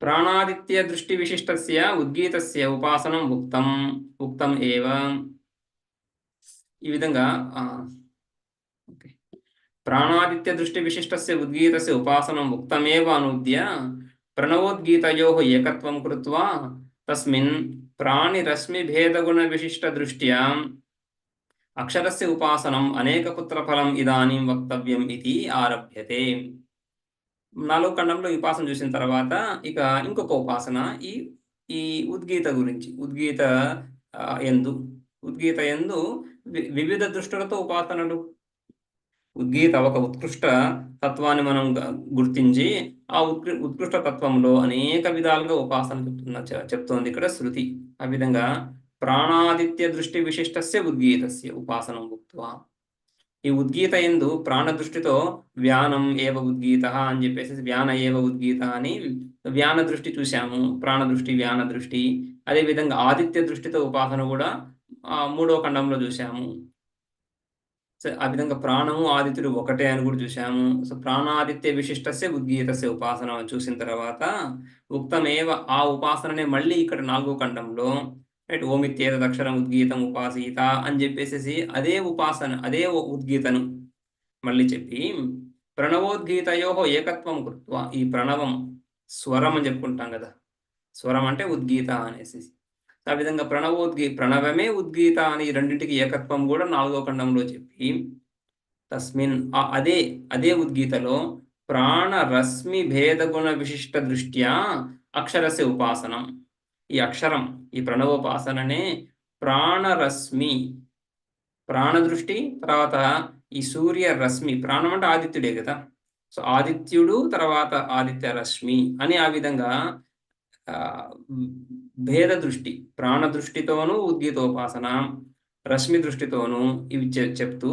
ప్రాణాదిత్య దృష్టి విశిష్టస్య ఉద్గీతస్య ఉపాసనం ఉక్తం ఏవ. ఈ విధంగా ఓకే, ప్రాణాదిత్య దృష్టి విశిష్టస్య ఉద్గీతస్య ఉపాసనం ఉక్తమేవ అనూద్య ప్రణవోద్గీతయోః ఏకత్వం కృత్వా తస్మిన్ ప్రాణిరశ్మిభేదగుణ విశిష్ట దృష్ట్యా అక్షరస్య ఉపాసనం అనేకపుత్రఫలం ఇదానీం వక్తవ్యం ఇది ఆరభ్యతే. 4వ ఖండంలో ఈ ఉపాసన చూసిన తర్వాత ఇక ఇంకొక ఉపాసన ఈ ఈ ఉద్గీత గురించి. ఉద్గీత యందు వివిధ దృష్టులతో ఉపాసనలు. ఉద్గీత ఒక ఉత్కృష్ట తత్వాన్ని మనం గుర్తించి ఆ ఉత్కృష్ట తత్వంలో అనేక విధాలుగా ఉపాసన చెప్తోంది ఇక్కడ శృతి. ఆ విధంగా ప్రాణాదిత్య దృష్టి విశిష్టస్య ఉద్గీతస్య ఉపాసనం ఉక్త్వా, ఈ ఉద్గీత యందు ప్రాణ దృష్టితో వ్యానం ఏవ ఉద్గీత అని చెప్పేసి వ్యాన ఏవ ఉద్గీత అని వ్యాన దృష్టి చూశాము, ప్రాణ దృష్టి, వ్యాన దృష్టి. అదేవిధంగా ఆదిత్య దృష్టితో ఉపాసన కూడా 3వ ఖండంలో చూశాము. ఆ విధంగా ప్రాణము ఆదిత్యుడు ఒకటే అని కూడా చూశాము. సో ప్రాణాదిత్య విశిష్టస్య ఉద్గీతస్య ఉపాసన చూసిన తర్వాత ఉక్తమేవ ఆ ఉపాసననే మళ్ళీ ఇక్కడ 4వ ఖండంలో రైట్ ఓమిత్యేతదక్షరం ఉద్గీతం ఉపాసీత అని చెప్పేసి అదే ఉపాసన అదే ఉద్గీతను మళ్ళీ చెప్పి ప్రణవోద్గీతయోః ఏకత్వం కృత్వా, ఈ ప్రణవం స్వరం అని చెప్పుకుంటాం కదా, స్వరం అంటే ఉద్గీత అనేసి. ఆ విధంగా ప్రణవమే ఉద్గీత అని రెండింటికి ఏకత్వం కూడా 4వ ఖండంలో చెప్పి తస్మిన్ అదే ఉద్గీతలో ప్రాణరశ్మి భేదగుణ విశిష్ట దృష్ట్యా అక్షరస్య ఉపాసనం. ఈ అక్షరం ఈ ప్రణవోపాసననే ప్రాణరశ్మి, ప్రాణదృష్టి, తర్వాత ఈ సూర్య రశ్మి, ప్రాణం అంటే ఆదిత్యుడే కదా, సో ఆదిత్యుడు తర్వాత ఆదిత్య రశ్మి అని ఆ విధంగా భేద దృష్టి, ప్రాణ దృష్టితోనూ ఉద్గీతోపాసన, రశ్మి దృష్టితోనూ ఇవి చెప్తూ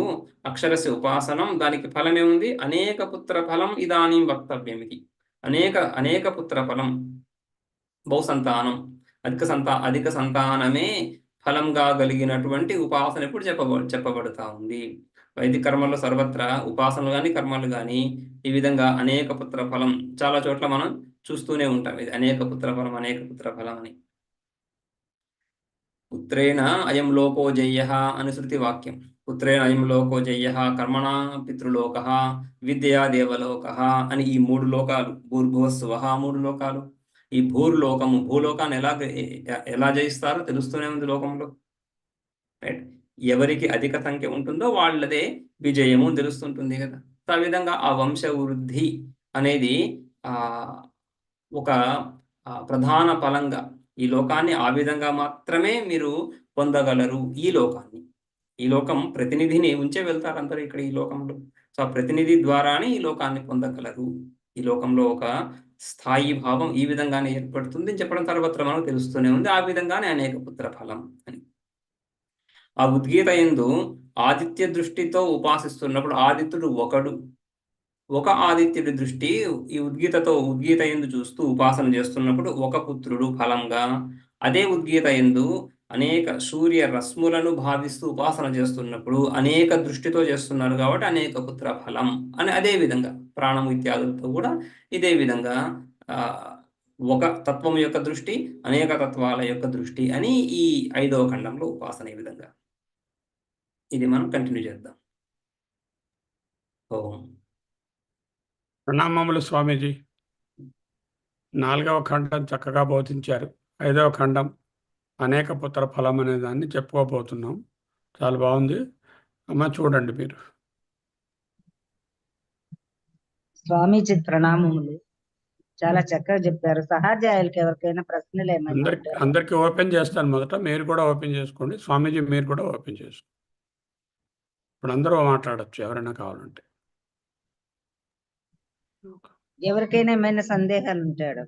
అక్షరస్య ఉపాసనం. దానికి ఫలం ఏముంది? అనేక పుత్ర ఫలం ఇదానీం వక్తవ్యం. ఇది అనేక పుత్ర ఫలం, బహుసంతానం, అధిక సంతానమే ఫలంగా కలిగినటువంటి ఉపాసన ఇప్పుడు చెప్పబడుతూ ఉంది. వైదిక కర్మల్లో సర్వత్రా ఉపాసనలు కానీ కర్మలు కానీ ఈ విధంగా అనేక పుత్ర ఫలం చాలా చోట్ల మనం చూస్తూనే ఉంటాం. ఇది అనేక పుత్ర ఫలం అని. పుత్రేణ అయం లోకో జయ్యః అని శృతి వాక్యం. పుత్రేణ అయం లోకో జయ్యః, కర్మణా పితృలోకః, విద్యయా దేవలోకః అని ఈ 3 లోకాలు, భూర్భువస్సువః 3 లోకాలు. ఈ భూలోకాన్ని ఎలా జయిస్తారో తెలుస్తూనే ఉంది లోకంలో. రైట్, ఎవరికి అధిక సంఖ్య ఉంటుందో వాళ్ళదే విజయము తెలుస్తుంటుంది కదా. ఆ విధంగా ఆ వంశ వృద్ధి అనేది ఒక ప్రధాన ఫలంగా ఈ లోకాన్ని ఆ విధంగా మాత్రమే మీరు పొందగలరు. ఈ లోకం ప్రతినిధిని ఉంచే వెళ్తారు అందరూ ఇక్కడ ఈ లోకంలో. సో ఆ ప్రతినిధి ద్వారానే ఈ లోకాన్ని పొందగలరు. ఈ లోకంలో ఒక స్థాయి భావం ఈ విధంగానే ఏర్పడుతుంది చెప్పడం తర్వాత మనకు తెలుస్తూనే ఉంది. ఆ విధంగానే అనేక పుత్ర ఫలం అని. ఆ ఉద్గీత యందు ఆదిత్య దృష్టితో ఉపాసిస్తున్నప్పుడు ఆదిత్యుడు ఒక ఆదిత్యుడి దృష్టి ఈ ఉద్గీత యందు చూస్తూ ఉపాసన చేస్తున్నప్పుడు ఒక పుత్రుడు ఫలంగా, అదే ఉద్గీత యందు అనేక సూర్య రశ్ములను భావిస్తూ ఉపాసన చేస్తున్నప్పుడు అనేక దృష్టితో చేస్తున్నారు కాబట్టి అనేక పుత్ర ఫలం అని. అదే విధంగా ప్రాణము ఇత్యాదులతో కూడా ఇదే విధంగా ఒక తత్వం యొక్క దృష్టి, అనేక తత్వాల యొక్క దృష్టి అని ఈ 5వ ఖండంలో ఉపాసన ఈ విధంగా. ఇది మనం కంటిన్యూ చేద్దాం. ఓం. ప్రణామములు స్వామీజీ. 4వ ఖండం చక్కగా బోధించారు. 5వ ఖండం అనేక పుత్ర ఫలం అనే దాన్ని చెప్పుకోబోతున్నాం. చాలా బాగుంది అమ్మ, చూడండి మీరు. స్వామీజీ ప్రణామములు. చాలా చక్కగా చెప్పారు. సహాధ్యాయులకి ఎవరికైనా ప్రశ్నలు ఏమైనా అందరికి ఓపెన్ చేస్తాను. మొదట మీరు కూడా ఓపెన్ చేసుకోండి. స్వామీజీ మీరు కూడా ఓపెన్ చేసుకోండి. ఇప్పుడు అందరూ మాట్లాడచ్చు ఎవరైనా కావాలంటే. ఎవరికైనా ఏమైనా సందేహాలు ఉంటాడు